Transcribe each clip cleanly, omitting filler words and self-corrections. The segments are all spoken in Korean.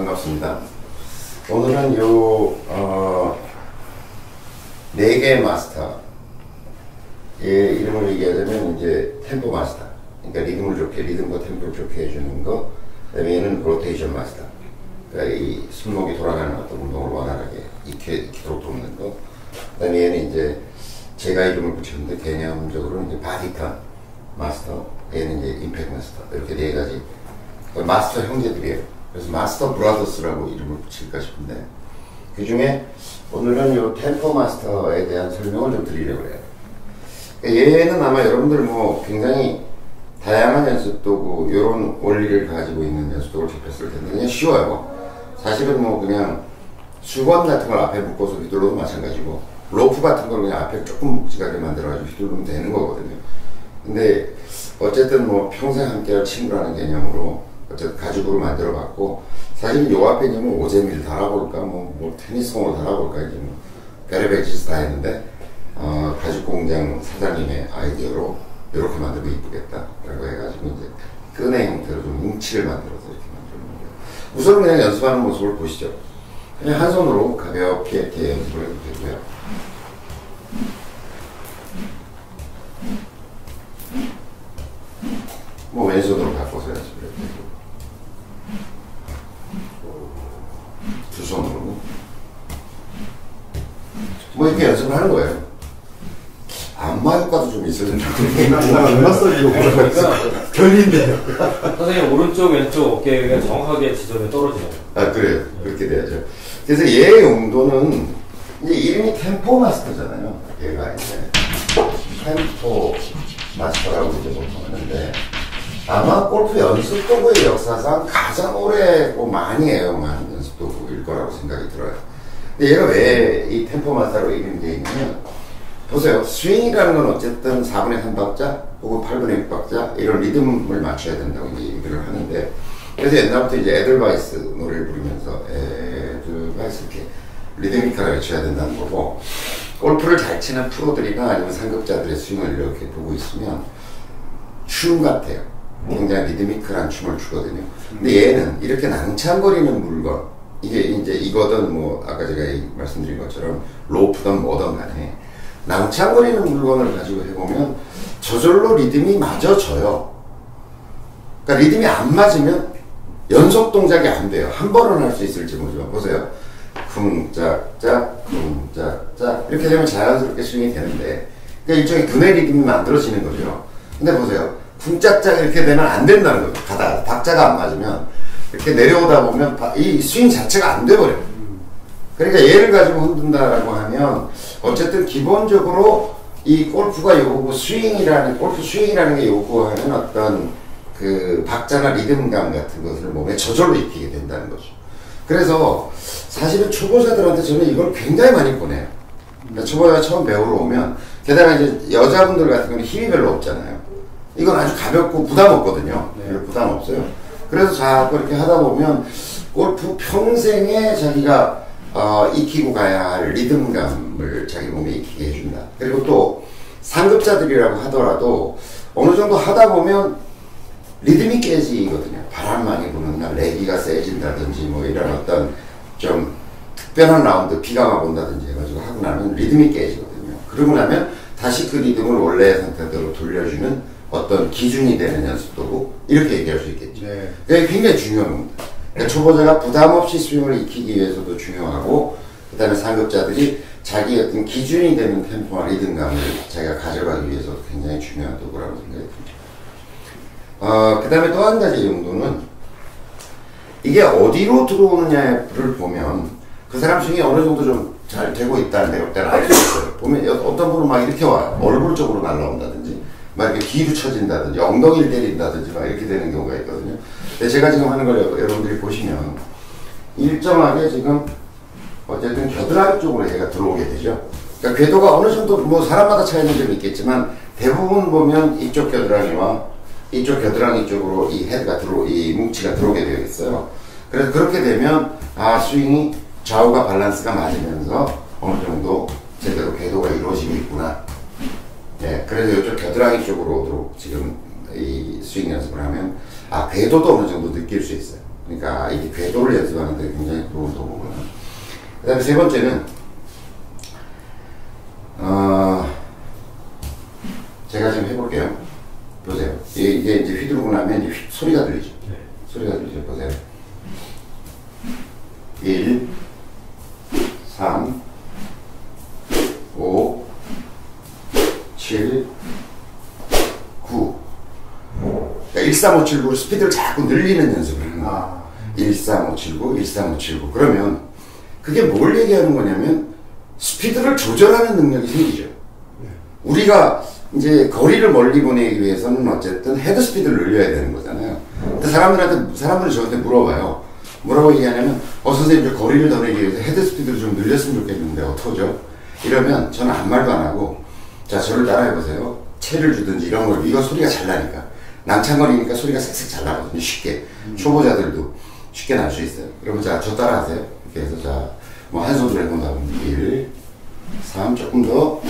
반갑습니다. 오늘은 네 개의 마스터의 이름을 얘기하자면 이제 템포 마스터, 그러니까 리듬을 좋게, 리듬과 템포를 좋게 해주는 거. 그다음에 얘는 로테이션 마스터, 그러니까 이 손목이 돌아가는 어떤 운동을 원활하게 익히도록 돕는 거. 그다음에 얘는 이제 제가 이름을 붙였는데 개념적으로는 이제 바디턴 마스터, 얘는 이제 임팩트 마스터, 이렇게 네 가지 마스터 형제들이에요. 그래서 마스터 브라더스라고 이름을 붙일까 싶은데, 그 중에 오늘은 이 템포 마스터에 대한 설명을 좀 드리려고 해요. 얘는 아마 여러분들 뭐 굉장히 다양한 연습도구, 이런 원리를 가지고 있는 연습도구를 접했을 텐데 그냥 쉬워요. 사실은 뭐 그냥 수건 같은 걸 앞에 묶어서 휘둘러도 마찬가지고, 로프 같은 걸 그냥 앞에 조금 묵직하게 만들어가지고 휘두르면 되는 거거든요. 근데 어쨌든 뭐 평생 함께할 친구라는 개념으로 어쨌든 가죽으로 만들어 봤고, 사실 요 앞에 이제 뭐 오재미를 달아볼까, 뭐 테니스공을 달아볼까, 이제 뭐 별의별 짓을 다 했는데, 가죽 공장 사장님의 아이디어로 이렇게 만들면 이쁘겠다라고 해가지고 이제 끈의 형태로 좀 뭉치를 만들어서 이렇게 만드는 거예요. 우선 그냥 연습하는 모습을 보시죠. 그냥 한 손으로 가볍게 이렇게 연습을 해도 되고요. 뭐 왼손으로 바꿔서 연습을 해도 되고, 두 손으로 뭐 이렇게 연습을 하는 거예요. 안마 효과도 좀 있어야 된다고. 마사지로 보니까 결린데요. 선생님 오른쪽 왼쪽 어깨가 정확하게 지점에 떨어지네요. 아, 그래요. 그렇게 돼야죠. 그래서 얘 용도는 이제 이름이 템포 마스터잖아요. 얘가 이제 템포 마스터라고 이제 보통 하는데, 아마 골프 연습 도구의 역사상 가장 오래고 많이 애용한 연습 도구일 거라고 생각이 들어요. 근데 얘가 왜 이 템포 마스터로 이름이 되어 있냐면, 보세요. 스윙이라는 건 어쨌든 4분의 3박자 혹은 8분의 6박자 이런 리듬을 맞춰야 된다고 이제 얘기를 하는데, 그래서 옛날부터 이제 에델바이스 노래를 부르면서 에델바이스 이렇게 리드미컬하게 외쳐야 된다는 거고, 골프를 잘 치는 프로들이나 아니면 상급자들의 스윙을 이렇게 보고 있으면 춤 같아요. 굉장히 리드미컬한 춤을 추거든요. 근데 얘는 이렇게 낭창거리는 물건, 이게 이제 이거든 뭐 아까 제가 말씀드린 것처럼 로프든 뭐든 간에 낭창거리는 물건을 가지고 해보면 저절로 리듬이 맞아져요. 그러니까 리듬이 안 맞으면 연속 동작이 안 돼요. 한 번은 할 수 있을지 모르죠. 보세요. 쿵짝짝 쿵짝짝 이렇게 되면 자연스럽게 스윙이 되는데, 그러니까 일종의 두뇌 리듬이 만들어지는 거죠. 근데 보세요. 쿵짝짝 이렇게 되면 안 된다는 거죠. 가다가 박자가 안 맞으면 이렇게 내려오다 보면 이 스윙 자체가 안 돼버려요. 그러니까 얘를 가지고 흔든다라고 하면 어쨌든 기본적으로 이 골프가 요구 골프 스윙이라는 게 요구하는 어떤 그 박자나 리듬감 같은 것을 몸에 저절로 익히게 된다는 거죠. 그래서 사실은 초보자들한테 저는 이걸 굉장히 많이 보내요. 그러니까 초보자가 처음 배우러 오면, 게다가 이제 여자분들 같은 경우는 힘이 별로 없잖아요. 이건 아주 가볍고 부담 없거든요. 별로 부담 없어요. 그래서 자꾸 이렇게 하다 보면 골프 평생에 자기가 익히고 가야 할 리듬감을 자기 몸에 익히게 해준다. 그리고 또 상급자들이라고 하더라도 어느 정도 하다 보면 리듬이 깨지거든요. 바람 많이 부는 날 레기가 세진다든지 뭐 이런 어떤 좀 특별한 라운드 비가 막 온다든지 해가지고 하고 나면 리듬이 깨지거든요. 그러고 나면 다시 그 리듬을 원래의 상태대로 돌려주는 어떤 기준이 되는 연습도구, 이렇게 얘기할 수 있겠죠. 네. 그게 굉장히 중요한 겁니다. 그러니까 초보자가 부담 없이 스윙을 익히기 위해서도 중요하고, 그 다음에 상급자들이 자기 어떤 기준이 되는 템포와 리듬감을 자기가 가져가기 위해서도 굉장히 중요한 도구라고 생각이 듭니다. 그 다음에 또 한 가지 용도는, 이게 어디로 들어오느냐를 보면 그 사람 스윙이 어느 정도 좀 잘 되고 있다는 내용들을 알 수 있어요. 보면 어떤 분은 막 이렇게 와요. 얼굴 쪽으로 날라온다든지, 막 이렇게 뒤로 쳐진다든지, 엉덩이를 때린다든지 막 이렇게 되는 경우가 있거든요. 근데 제가 지금 하는 걸 여러분들이 보시면 일정하게 지금 어쨌든 겨드랑이 쪽으로 얘가 들어오게 되죠. 그러니까 궤도가 어느 정도 뭐 사람마다 차이는 좀 있겠지만 대부분 보면 이쪽 겨드랑이와 이쪽 겨드랑이 쪽으로 이 헤드가 이 뭉치가 들어오게 되어 있어요. 그래서 그렇게 되면 스윙이 좌우가 밸런스가 맞으면서 어느 정도 제대로 궤도가 이루어지고 있구나. 네, 그래서 이쪽 겨드랑이 쪽으로 지금 이 스윙 연습을 하면 궤도도 어느 정도 느낄 수 있어요. 그러니까 이게 궤도를 연습하는 데 굉장히 좋은 도구고요. 그 다음에 세 번째는, 제가 지금 해볼게요. 보세요. 이게 이제 휘두르고 나면 이제 소리가 들리죠. 네. 소리가 들리죠. 보세요. 1, 3, 5, 7, 9. 그러니까 13579로 스피드를 자꾸 늘리는 연습을 하는 거야. 13579, 13579. 그러면 그게 뭘 얘기하는 거냐면 스피드를 조절하는 능력이 생기죠. 우리가 이제 거리를 멀리 보내기 위해서는 어쨌든 헤드 스피드를 늘려야 되는 거잖아요. 근데 사람들이 저한테 물어봐요. 뭐라고 얘기하냐면, 선생님, 저 거리를 더 내기 위해서 헤드 스피드를 좀 늘렸으면 좋겠는데, 어떡하죠? 이러면 저는 아무 말도 안 하고, 자, 저를 따라해보세요. 채를 주든지 이런 걸, 이거 소리가 잘 나니까. 낭창거리니까 소리가 색색 잘 나거든요. 쉽게. 초보자들도 쉽게 날 수 있어요. 그러면 자, 저 따라하세요. 이렇게 해서 자, 뭐 한 손으로 해본다 보면 1, 3, 조금 더,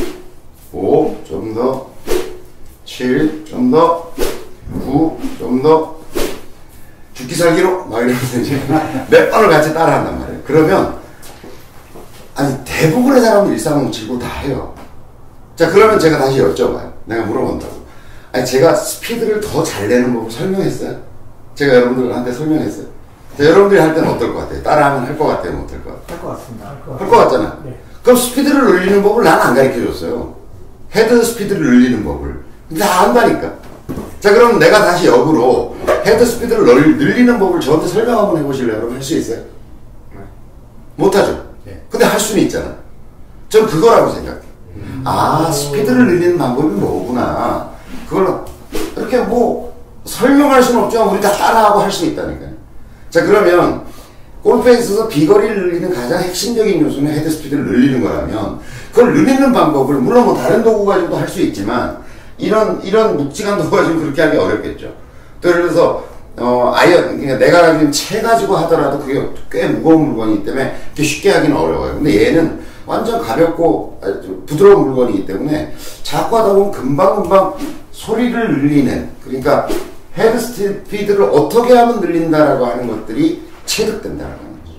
5, 좀 더, 7, 좀 더, 9, 좀 더, 죽기 살기로 막 이러면서 이제 몇 번을 같이 따라한단 말이에요. 그러면 아니 대부분의 사람은 13579 다 해요. 자, 그러면 제가 다시 여쭤봐요. 내가 물어본다고. 아니 제가 스피드를 더 잘 내는 법을 설명했어요? 제가 여러분들한테 설명했어요? 자, 여러분들이 할 때는 어떨 것 같아요? 따라하면 할 것 같아요? 못 할 것 같아요? 할 것 같습니다. 할 것 같잖아. 네. 그럼 스피드를 늘리는 법을 난 안 가르쳐줬어요. 헤드 스피드를 늘리는 법을. 근데 다 안다니까. 자, 그럼 내가 다시 역으로 헤드 스피드를 늘리는 법을 저한테 설명 한번 해보실래요? 그러면 할 수 있어요? 못하죠? 네. 근데 할 수는 있잖아. 전 그거라고 생각해. 스피드를 늘리는 방법이 뭐구나. 그걸 이렇게 뭐 설명할 수는 없지만 우리 다 따라하고 할 수 있다니까요. 자, 그러면 골프에 있어서 비거리를 늘리는 가장 핵심적인 요소는 헤드 스피드를 늘리는 거라면 그걸 늘리는 방법을 물론 뭐 다른 도구 가지고도 할 수 있지만 이런 묵직한 도구 가지고 그렇게 하기 어렵겠죠. 또 예를 들어서 그러니까 내가 가진 채 가지고 하더라도 그게 꽤 무거운 물건이기 때문에 그렇게 쉽게 하기는 어려워요. 근데 얘는 완전 가볍고 부드러운 물건이기 때문에 자꾸 하다 보면 금방금방 소리를 늘리는, 그러니까 헤드 스피드를 어떻게 하면 늘린다라고 하는 것들이 체득된다는 거죠.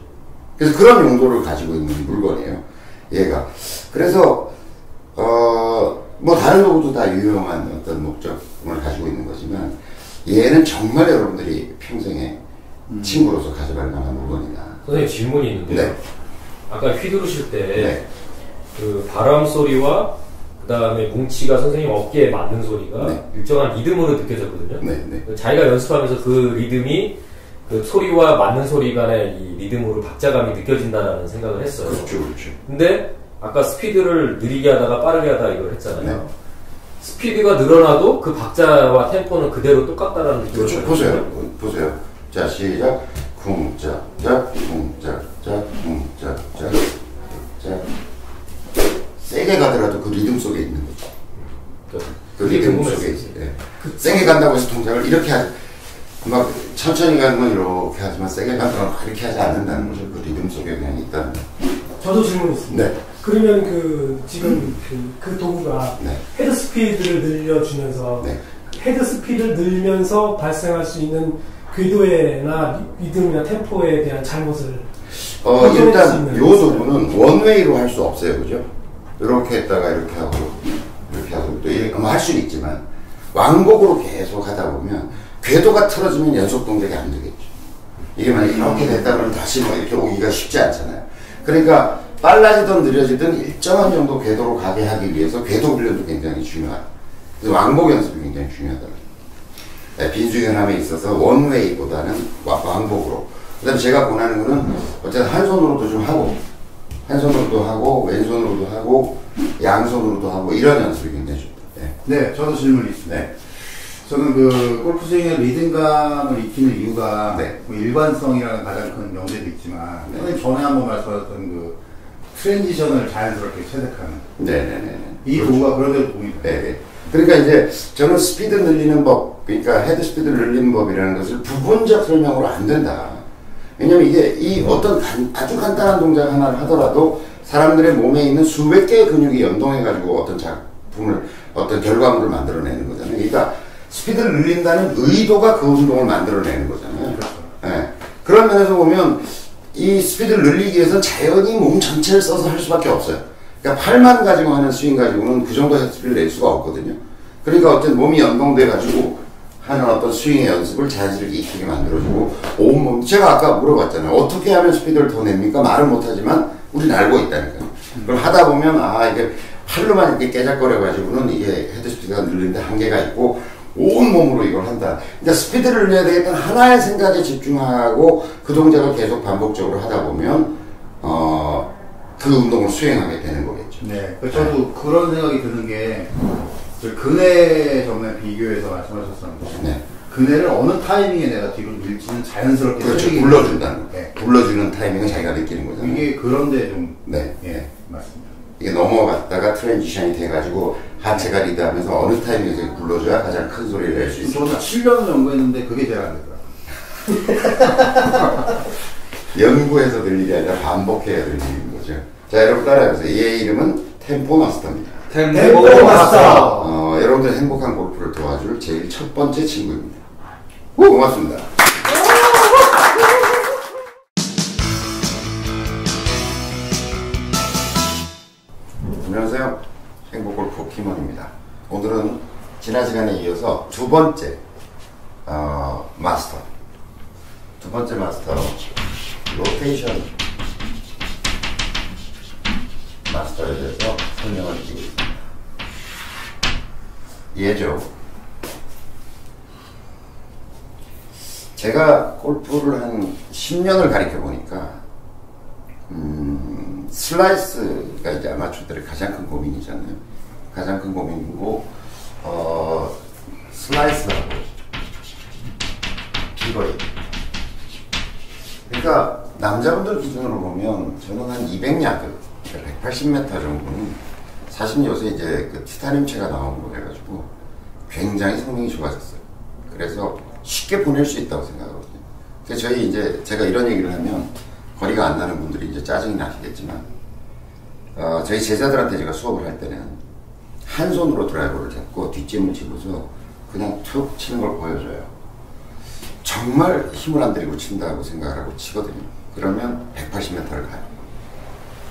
그래서 그런 용도를 가지고 있는 물건이에요, 얘가. 그래서 뭐 다른 도구도 다 유용한 어떤 목적을 가지고 있는 거지만 얘는 정말 여러분들이 평생에 친구로서 가져갈 만한 물건이다. 선생님, 질문이 있는데요. 네. 아까 휘두르실 때 네. 그 바람 소리와 그 다음에 뭉치가 선생님 어깨에 맞는 소리가 네. 일정한 리듬으로 느껴졌거든요. 네, 네. 자기가 연습하면서 그 리듬이 그 소리와 맞는 소리 간의 이 리듬으로 박자감이 느껴진다라는 생각을 했어요. 그렇죠, 그렇죠. 근데 아까 스피드를 느리게 하다가 빠르게 하다 이걸 했잖아요. 네. 스피드가 늘어나도 그 박자와 템포는 그대로 똑같다라는 느낌을 그렇죠. 보세요. 자, 시작. 쿵짝짝, 쿵짝짝, 쿵짝짝, 짝. 세게 가더라도 그 리듬 속에 있는 거죠. 그 리듬 속에 있어요. 네. 세게 간다고 해서 동작을 이렇게 하지. 막 천천히 가는 건 이렇게 하지만 세게 가는 건 이렇게 하지 않는다는 거죠. 그 리듬 속에 그냥 있다는 거. 저도 질문이 있습니다. 네. 그러면 지금 그 도구가 네. 헤드 스피드를 늘려주면서 네. 헤드 스피드를 늘면서 발생할 수 있는 궤도에나 리듬이나 템포에 대한 잘못을 일단 요 도구는 원웨이로 할 수 없어요, 그죠? 이렇게 했다가 이렇게 하고 또 이렇게 할 수는 있지만 왕복으로 계속 하다 보면 궤도가 틀어지면 연속 동작이 안 되겠죠. 이게 만약 이렇게 됐다 그러면 다시 뭐 이렇게 오기가 쉽지 않잖아요. 그러니까 빨라지든 느려지든 일정한 정도 궤도로 가게 하기 위해서 궤도 훈련도 굉장히 중요하다. 그래서 왕복 연습이 굉장히 중요하다. 네, 빈수연함에 있어서 원웨이보다는 왕복으로. 그 다음에 제가 권하는 거는 어쨌든 한 손으로도 좀 하고, 한 손으로도 하고, 왼손으로도 하고, 양손으로도 하고, 이런 연습이 굉장히 좋다. 네. 네, 저도 질문이 있습니다. 네. 저는 그 골프 스윙의 리듬감을 익히는 이유가 네. 뭐 일관성이라는 가장 큰 명제도 있지만 네. 선생님 전에 한번 말씀하셨던 그 트랜지션을 자연스럽게 체득하는 네네네. 이 그렇죠. 도구가 그런 데도 도움이 돼요. 네. 그러니까 이제 저는 스피드 늘리는 법, 그러니까 헤드 스피드를 늘리는 법이라는 것을 부분적 설명으로 안 된다. 왜냐면 이게 이 어떤 아주 간단한 동작 하나를 하더라도 사람들의 몸에 있는 수백 개의 근육이 연동해가지고 어떤 작품을, 어떤 결과물을 만들어내는 거잖아요. 그러니까 스피드를 늘린다는 의도가 그 운동을 만들어내는 거잖아요. 그렇죠. 네. 그런 면에서 보면 이 스피드를 늘리기 위해서는 자연히 몸 전체를 써서 할 수밖에 없어요. 그러니까 팔만 가지고 하는 스윙 가지고는 그 정도 스피드를 낼 수가 없거든요. 그러니까 어쨌든 몸이 연동돼 가지고 하는 어떤 스윙의 연습을 자연스럽게 익히게 만들어주고 온몸, 제가 아까 물어봤잖아요. 어떻게 하면 스피드를 더 냅니까? 말은 못하지만 우리는 알고 있다니까요. 그럼 하다 보면 이게 팔로만 이렇게 깨작거려 가지고는 이게 헤드 스피드가 늘리는데 한계가 있고 온몸으로 이걸 한다. 그러니까 스피드를 내야 되겠다는 하나의 생각에 집중하고 그 동작을 계속 반복적으로 하다 보면 그 운동을 수행하게 되는 거겠죠. 네, 저도 그런 생각이 드는 게 근해 전에 비교해서 말씀하셨었는데 네. 근해를 어느 타이밍에 내가 뒤로 밀지는 자연스럽게 그렇죠. 불러준다는 거. 네. 불러주는 타이밍은 자기가 느끼는 거잖아요. 이게 그런데 좀 네. 예, 맞습니다. 이게 넘어갔다가 트랜지션이 돼가지고 하체가 리드하면서 어느 타이밍에서 불러줘야 가장 큰 소리를 낼 수 있어요. 저는 7년을 연구했는데 그게 잘 안 되더라고요. 연구해서 들리게 아니라 반복해야 들리는 거죠. 자, 여러분 따라해보세요. 얘의 이름은 템포 마스터입니다. 템포 마스터. 여러분들 행복한 골프를 도와줄 제일 첫 번째 친구입니다. 고맙습니다. 안녕하세요. 행복골프 김원입니다. 오늘은 지난 시간에 이어서 두 번째 마스터, 두 번째 마스터 로테이션 마스터에 대해서 설명을 드리고 있습니다. 예죠. 제가 골프를 한 10년을 가르쳐 보니까 슬라이스가 이제 아마추어들의 가장 큰 고민이잖아요. 가장 큰 고민이고 슬라이스하고 비거리. 그러니까 남자분들 기준으로 보면 저는 한 200야드, 180m 정도는 사실 요새 이제 그 티타늄체가 나오고 그래가지고 굉장히 성능이 좋아졌어요. 그래서 쉽게 보낼 수 있다고 생각하거든요. 그래서 저희 이제 제가 이런 얘기를 하면 거리가 안 나는 분들이 이제 짜증이 나시겠지만 저희 제자들한테 제가 수업을 할 때는 한 손으로 드라이버를 잡고 뒷짐을 집어서 그냥 툭 치는 걸 보여줘요. 정말 힘을 안 들이고 친다고 생각을 하고 치거든요. 그러면 180m를 가요.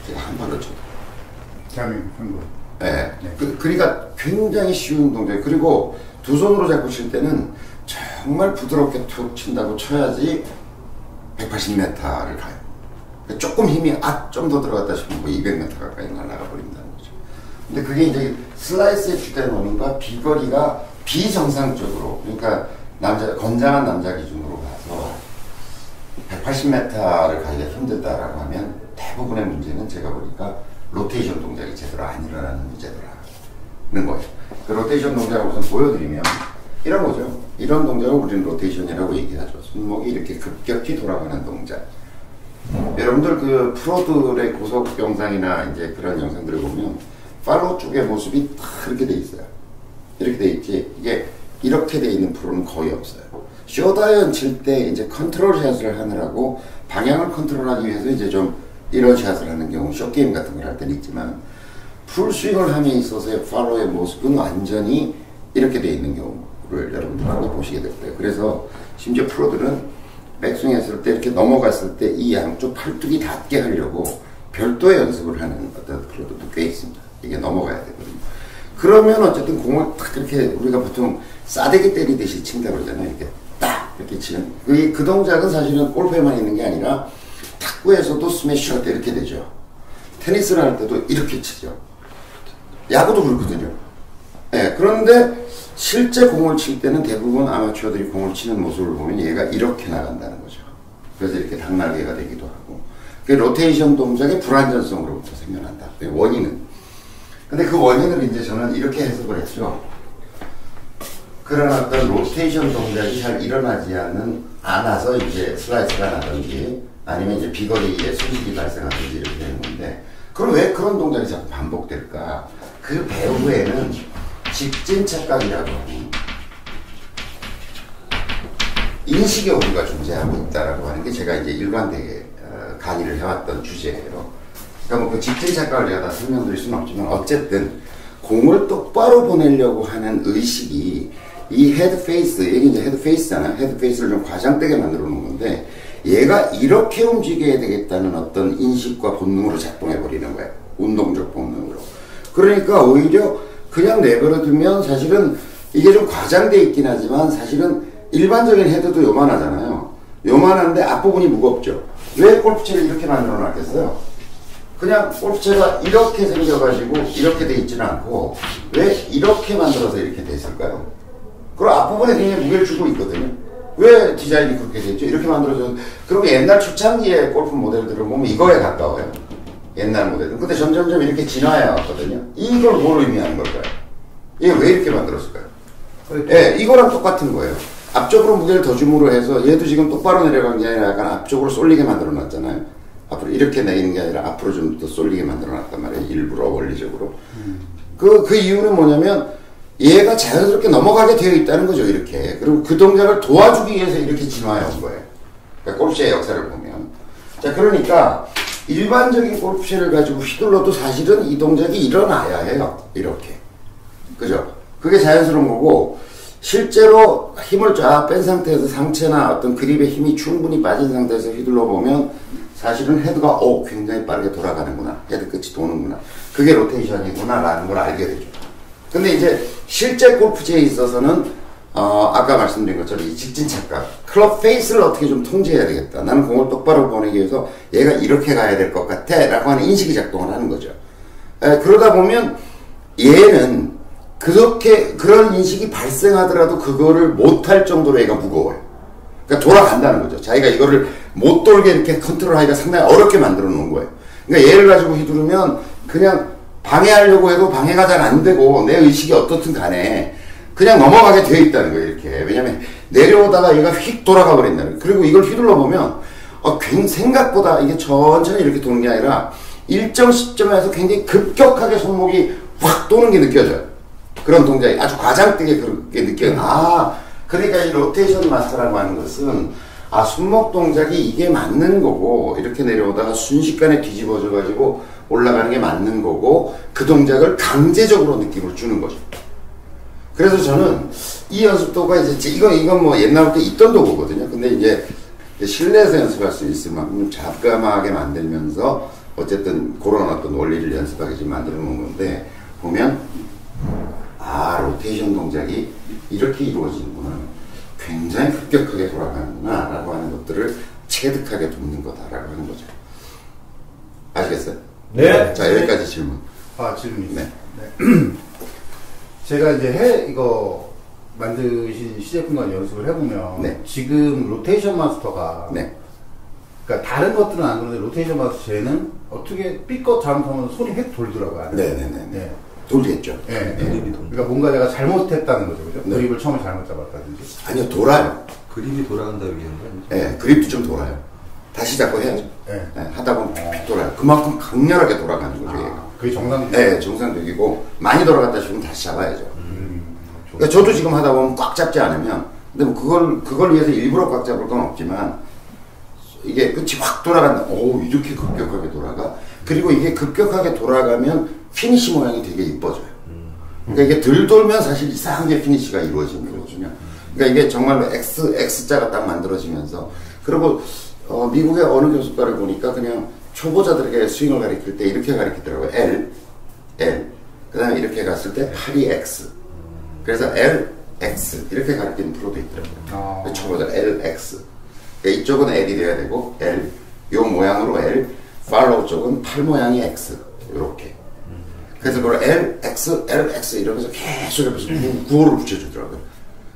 제가 한 발로 쳐도. 대한민국 한국. 네. 그러니까 굉장히 쉬운 동작. 그리고 두 손으로 잡고 칠 때는 정말 부드럽게 툭 친다고 쳐야지 180m를 가요. 조금 힘이 좀 더 들어갔다 싶으면 200m 가까이 날아가 버린다는 거죠. 근데 그게 이제 슬라이스의 주된 원인과 비거리가 비정상적으로, 그러니까 건장한 남자 기준으로 봐서 180m를 가기가 힘들다라고 하면 대부분의 문제는 제가 보니까 로테이션 동작이 제대로 안 일어나는 문제더라는 거예요. 그 로테이션 동작을 우선 보여드리면 이런 거죠. 이런 동작을 우리는 로테이션이라고 얘기하죠. 손목이 이렇게 급격히 돌아가는 동작. 여러분들 그 프로들의 고속 영상이나 이제 그런 영상들을 보면 팔로우 쪽의 모습이 다 이렇게 돼 있어요. 이렇게 돼 있지. 이게 이렇게 돼 있는 프로는 거의 없어요. 쇼다이언 칠 때 이제 컨트롤 샷을 하느라고 방향을 컨트롤하기 위해서 이제 좀 이런 샷을 하는 경우 쇼게임 같은 걸 할 때는 있지만 풀스윙을 함에 있어서의 팔로우의 모습은 완전히 이렇게 돼 있는 경우를 여러분들 많이 보시게 될 거예요. 그래서 심지어 프로들은 백스윙 했을 때 이렇게 넘어갔을 때 이 양쪽 팔뚝이 닿게 하려고 별도의 연습을 하는 어떤 프로들도 꽤 있습니다. 이게 넘어가야 되거든요. 그러면 어쨌든 공을 탁 이렇게 우리가 보통 싸대기 때리듯이 친다고 그러잖아요. 이렇게 딱 이렇게 치는. 그 동작은 사실은 골프에만 있는 게 아니라 탁구에서도 스매시할 때 이렇게 되죠. 테니스를 할 때도 이렇게 치죠. 야구도 그렇거든요. 네, 그런데 실제 공을 칠 때는 대부분 아마추어들이 공을 치는 모습을 보면 얘가 이렇게 나간다는 거죠. 그래서 이렇게 당날개가 되기도 하고. 그 로테이션 동작의 불안전성으로부터 생겨난다. 원인은. 근데 그 원인을 이제 저는 이렇게 해석을 했죠. 그런 어떤 로테이션 동작이 잘 일어나지 않아서 이제 슬라이스가 나든지 아니면 이제 비거리에 손실이 발생하든지 이렇게 되는 건데, 그럼 왜 그런 동작이 자꾸 반복될까? 그 배후에는 직진 착각이라고 하는 인식의 오류가 존재하고 있다라고 하는 게 제가 이제 일관되게 강의를 해왔던 주제예요. 그러니까 뭐 그 직진 착각을 제가 다 설명드릴 수는 없지만 어쨌든 공을 똑바로 보내려고 하는 의식이 이 헤드 페이스, 이게 이제 헤드 페이스잖아요. 헤드 페이스를 좀 과장되게 만들어 놓은 건데 얘가 이렇게 움직여야 되겠다는 어떤 인식과 본능으로 작동해버리는 거예요. 운동적 본능으로. 그러니까 오히려 그냥 내버려두면 사실은 이게 좀 과장돼 있긴 하지만 사실은 일반적인 헤드도 요만하잖아요. 요만한데 앞부분이 무겁죠. 왜 골프채를 이렇게 만들어 놨겠어요? 그냥 골프채가 이렇게 생겨가지고 이렇게 돼 있지는 않고 왜 이렇게 만들어서 이렇게 돼 있을까요? 그리고 앞부분에 굉장히 무게를 주고 있거든요. 왜 디자인이 그렇게 됐죠? 이렇게 만들어져. 그리고 옛날 초창기의 골프 모델들을 보면 이거에 가까워요. 옛날 모델은. 근데 점점점 이렇게 진화해 왔거든요. 이걸 뭘 의미하는 걸까요? 얘 왜 이렇게 만들었을까요? 예, 이거랑 똑같은 거예요. 앞쪽으로 무게를 더 줌으로 해서 얘도 지금 똑바로 내려간 게 아니라 약간 앞쪽으로 쏠리게 만들어 놨잖아요. 앞으로 이렇게 내리는 게 아니라 앞으로 좀 더 쏠리게 만들어 놨단 말이에요. 일부러 원리적으로. 그 이유는 뭐냐면 얘가 자연스럽게 넘어가게 되어 있다는 거죠. 이렇게. 그리고 그 동작을 도와주기 위해서 이렇게 진화해 온 거예요. 그러니까 골프채의 역사를 보면. 자, 그러니까 일반적인 골프채를 가지고 휘둘러도 사실은 이 동작이 일어나야 해요. 이렇게. 그죠? 그게 자연스러운 거고 실제로 힘을 쫙 뺀 상태에서 상체나 어떤 그립에 힘이 충분히 빠진 상태에서 휘둘러 보면 사실은 헤드가 굉장히 빠르게 돌아가는구나. 헤드 끝이 도는구나. 그게 로테이션이구나 라는 걸 알게 되죠. 근데 이제 실제 골프채에 있어서는 아까 말씀드린 것처럼 이 직진 착각, 클럽 페이스를 어떻게 좀 통제해야 되겠다. 나는 공을 똑바로 보내기 위해서 얘가 이렇게 가야 될 것 같아 라고 하는 인식이 작동을 하는 거죠. 그러다 보면 얘는 그런 인식이 발생하더라도 그거를 못할 정도로 얘가 무거워요. 그러니까 돌아간다는 거죠. 자기가 이거를 못 돌게 이렇게 컨트롤하기가 상당히 어렵게 만들어 놓은 거예요. 그러니까 얘를 가지고 휘두르면 그냥 방해하려고 해도 방해가 잘 안 되고 내 의식이 어떻든 간에 그냥 넘어가게 되어 있다는 거예요. 이렇게. 왜냐면 내려오다가 얘가 휙 돌아가 버린다는 거예요. 그리고 이걸 휘둘러 보면 생각보다 이게 천천히 이렇게 도는 게 아니라 일정 시점에서 굉장히 급격하게 손목이 확 도는 게 느껴져요. 그런 동작이 아주 과장되게 그렇게 느껴요. 그러니까 이 로테이션 마스터라고 하는 것은 손목 동작이 이게 맞는 거고 이렇게 내려오다가 순식간에 뒤집어져 가지고 올라가는 게 맞는 거고 그 동작을 강제적으로 느낌을 주는 거죠. 그래서 저는 이 연습도가 이제 이건 뭐 옛날부터 있던 도구거든요. 근데 이제 실내에서 연습할 수 있을 만큼 잡감하게 만들면서 어쨌든 그런 어떤 원리를 연습하게 지금 만들어 놓은 건데 보면 로테이션 동작이 이렇게 이루어지는구나. 굉장히 급격하게 돌아가는구나 라고 하는 것들을 체득하게 돕는 거다라고 하는 거죠. 아시겠어요? 네. 자, 여기까지 질문. 질문이. 네. 제가 이제 이거 만드신 시제품과 연습을 해보면 네. 지금 로테이션 마스터가 네. 그러니까 다른 것들은 안 그러는데 로테이션 마스터 쟤는 어떻게 삐끗 잘못하면 손이 획 돌더라고요. 네네네. 네. 돌겠죠. 네. 그러니까 뭔가 내가 잘못했다는 거죠, 그죠? 네. 그립을 처음에 잘못 잡았다든지. 아니요, 돌아요. 그립이 돌아간다고 얘기하는 거예요? 네, 그립도 좀 돌아요. 다시 잡고 해야죠. 네. 네, 하다 보면 픽픽 돌아요. 그만큼 강렬하게 돌아가는 거죠, 얘가. 그게 정상적이죠. 네, 정상적이고 많이 돌아갔다 싶으면 다시 잡아야죠. 그러니까 저도 지금 하다 보면 꽉 잡지 않으면, 근데 뭐 그걸 위해서 일부러 꽉 잡을 건 없지만 이게 끝이 확 돌아간다. 이렇게 급격하게 돌아가. 그리고 이게 급격하게 돌아가면 피니시 모양이 되게 이뻐져요. 그러니까 이게 덜 돌면 사실 이상하게 피니시가 이루어지는 거거든요. 그러니까 이게 정말로 X자가 딱 만들어지면서, 그리고 미국의 어느 교수과를 보니까 그냥 초보자들에게 스윙을 가리킬 때 이렇게 가리키더라고요. L. 그 다음에 이렇게 갔을 때 8이 X. 그래서 LX. 이렇게 가리키는 프로도 있더라고요. 초보자 LX. 그러니까 이쪽은 L이 돼야 되고, 요 모양으로 L. 팔로우 쪽은 팔 모양이 X. 이렇게. 그래서 그걸 LX 이러면서 계속 옆에서 구호를 붙여주더라고요.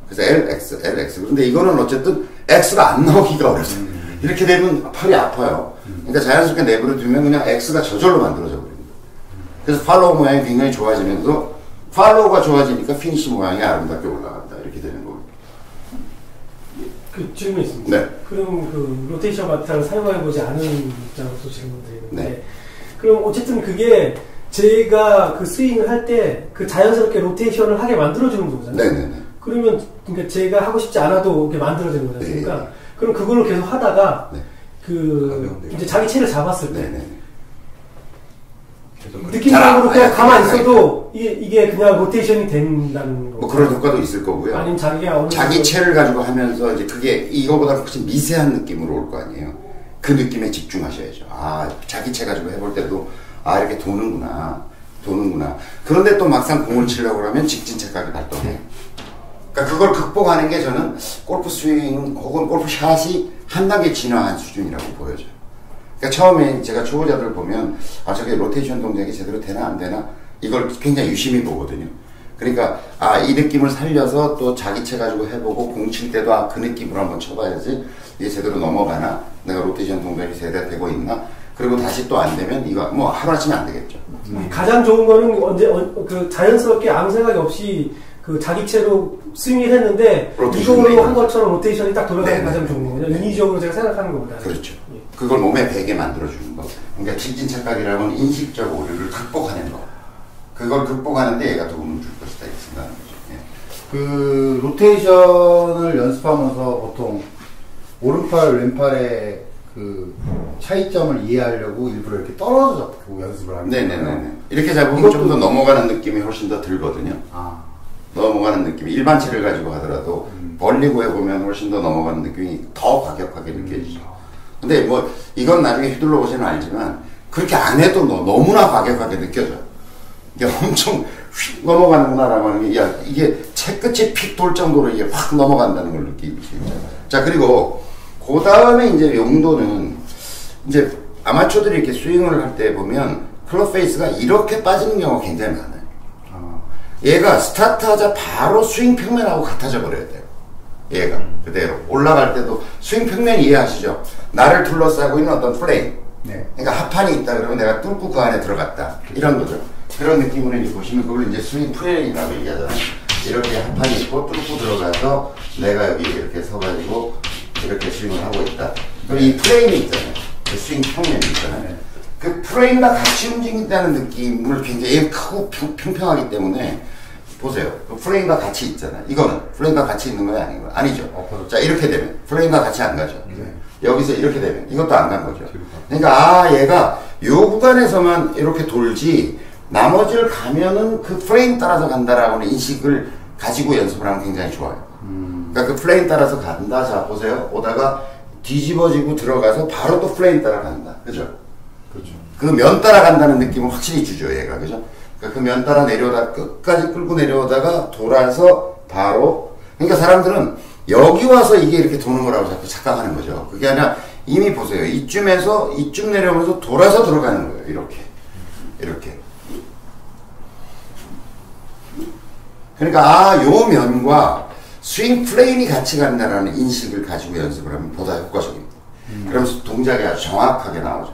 그래서 LX. 그런데 이거는 어쨌든 X가 안 나오기가 어려워요. 이렇게 되면 팔이 아파요. 그러니까 자연스럽게 내버려 두면 그냥 X가 저절로 만들어져 버립니다. 그래서 팔로우 모양이 굉장히 좋아지면서 팔로우가 좋아지니까 피니시 모양이 아름답게 올라간다. 이렇게 되는 거예요. 그 질문이 있습니다. 네. 그럼 그 로테이션 마스터를 사용해보지 않은 입장으로서 질문드리는데, 네. 그럼 어쨌든 그게 제가 그 스윙을 할 때 그 자연스럽게 로테이션을 하게 만들어주는 거잖아요. 네네네. 그러면 그러니까 제가 하고 싶지 않아도 이렇게 만들어지는 거지 않습니까? 네. 그럼 그걸로 계속 하다가 네. 이제 자기 채를 잡았을 때 네네. 느낌적으로 그냥 안 가만히 하게. 있어도 이게 그냥 로테이션이 된다는 거. 뭐 그런 효과도 있을 거고요. 아니면 자기가 어느 자기 정도- 체를 가지고 하면서 이제 그게 이거보다 훨씬 미세한 느낌으로 올 거 아니에요. 그 느낌에 집중하셔야죠. 아, 자기 체 가지고 해볼 때도 아, 이렇게 도는구나. 그런데 또 막상 공을 치려고 하면 직진 착각이 발동해요. 그러니까 그걸 극복하는 게 저는 골프 스윙 혹은 골프 샷이 한 단계 진화한 수준이라고 보여져요. 그러니까 처음에 제가 초보자들 보면 아, 저게 로테이션 동작이 제대로 되나 안 되나 이걸 굉장히 유심히 보거든요. 그러니까 아, 이 느낌을 살려서 또 자기 체 가지고 해보고 공 칠 때도 아, 그 느낌으로 한번 쳐봐야지 이게 제대로 넘어가나 내가 로테이션 동작이 제대로 되고 있나 그리고 다시 또 안 되면 이거 뭐 하루아침에 안 되겠죠. 가장 좋은 거는 그 자연스럽게 아무 생각이 없이 그 자기체로 스윙을 했는데 로테이션 이거로 네네. 한 것처럼 로테이션이 딱 돌아가는 게 네네. 가장 좋은 거거든요. 인위적으로 제가 생각하는 것보다. 그렇죠. 예. 그걸 몸에 배게 만들어주는 거. 그러니까 직진 착각이라는 건 인식적 오류를 극복하는 거. 그걸 극복하는데 얘가 도움을 줄 것이다 이렇게 생각하는 거죠. 예. 그 로테이션을 연습하면서 보통 오른팔 왼팔의 그 차이점을 이해하려고 일부러 이렇게 떨어져 잡고 연습을 하는 거예요. 네네네. 이렇게 잡으면 이것도- 좀 더 넘어가는 느낌이 훨씬 더 들거든요. 아, 넘어가는 느낌이 일반 채를 가지고 하더라도 벌리고 해보면 훨씬 더 넘어가는 느낌이 더 과격하게 느껴지죠. 근데 뭐 이건 나중에 휘둘러 보시면 알지만 그렇게 안 해도 너무나 과격하게 느껴져요. 이게 엄청 휙 넘어가는구나라고 하는 게 야, 이게 채 끝이 픽 돌 정도로 이게 확 넘어간다는 걸 느끼시죠. 자, 그리고 그 다음에 이제 용도는 이제 아마추어들이 이렇게 스윙을 할 때 보면 클럽 페이스가 이렇게 빠지는 경우가 굉장히 많아요. 얘가 스타트하자 바로 스윙 평면하고 같아져 버려야 돼요. 얘가 그대로 올라갈 때도 스윙 평면 이해하시죠? 나를 둘러싸고 있는 어떤 플레인. 네. 그러니까 합판이 있다 그러면 내가 뚫고 그 안에 들어갔다 이런 거죠. 그런 느낌으로 이제 보시면 그걸 이제 스윙 플레인이라고 얘기하잖아요. 이렇게 합판이 있고 뚫고 들어가서 내가 여기 이렇게 서가지고 이렇게 스윙을 하고 있다. 그럼 이 플레인이 있잖아요. 그 스윙 평면이 있잖아요. 그 프레임과 같이 움직인다는 느낌을 굉장히 크고 평평하기 때문에 보세요. 그 프레임과 같이 있잖아요. 이거는 프레임과 같이 있는 거야 아닌 거야? 아니죠. 자, 이렇게 되면 프레임과 같이 안 가죠. 여기서 이렇게 되면 이것도 안 간 거죠. 그러니까 아, 얘가 요 구간에서만 이렇게 돌지 나머지를 가면은 그 프레임 따라서 간다라고 하는 인식을 가지고 연습을 하면 굉장히 좋아요. 그러니까 그 플레인 따라서 간다. 자, 보세요. 오다가 뒤집어지고 들어가서 바로 또 플레인 따라 간다. 그죠? 그렇죠. 그 면 따라간다는 느낌을 확실히 주죠, 얘가. 그죠? 그러니까 그 면 따라 내려오다 끝까지 끌고 내려오다가 돌아서 바로. 그러니까 사람들은 여기 와서 이게 이렇게 도는 거라고 자꾸 착각하는 거죠. 그게 아니라 이미 보세요. 이쯤에서 이쯤 내려오면서 돌아서 들어가는 거예요. 이렇게. 이렇게. 그러니까 아, 요 면과 스윙 플레인이 같이 간다라는 인식을 가지고 연습을 하면 보다 효과적입니다. 그러면서 동작이 아주 정확하게 나오죠.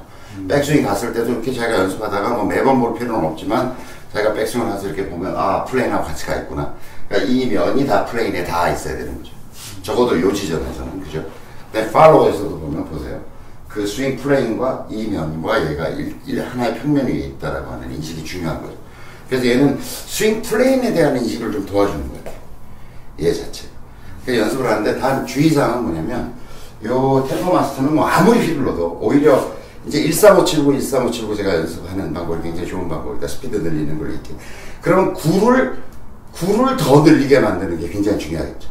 백스윙 갔을 때도 이렇게 자기가 연습하다가 뭐 매번 볼 필요는 없지만 자기가 백스윙을 가서 이렇게 보면 아, 플레인하고 같이 가 있구나. 그러니까 이 면이 다 플레인에 다 있어야 되는 거죠. 적어도 요 지점에서는. 그죠? 근데 팔로우에서도 보면 보세요. 그 스윙 플레인과 이 면과 얘가 하나의 평면 위에 있다라고 하는 인식이 중요한 거죠. 그래서 얘는 스윙 플레인에 대한 인식을 좀 도와주는 거예요. 얘 자체가. 그래서 연습을 하는데 단 주의사항은 뭐냐면 요 템포 마스터는 뭐 아무리 휘둘러도 오히려 이제 13579 제가 연습하는 방법이 굉장히 좋은 방법이다. 스피드 늘리는 걸 이렇게. 그러면 구를 더 늘리게 만드는 게 굉장히 중요하겠죠.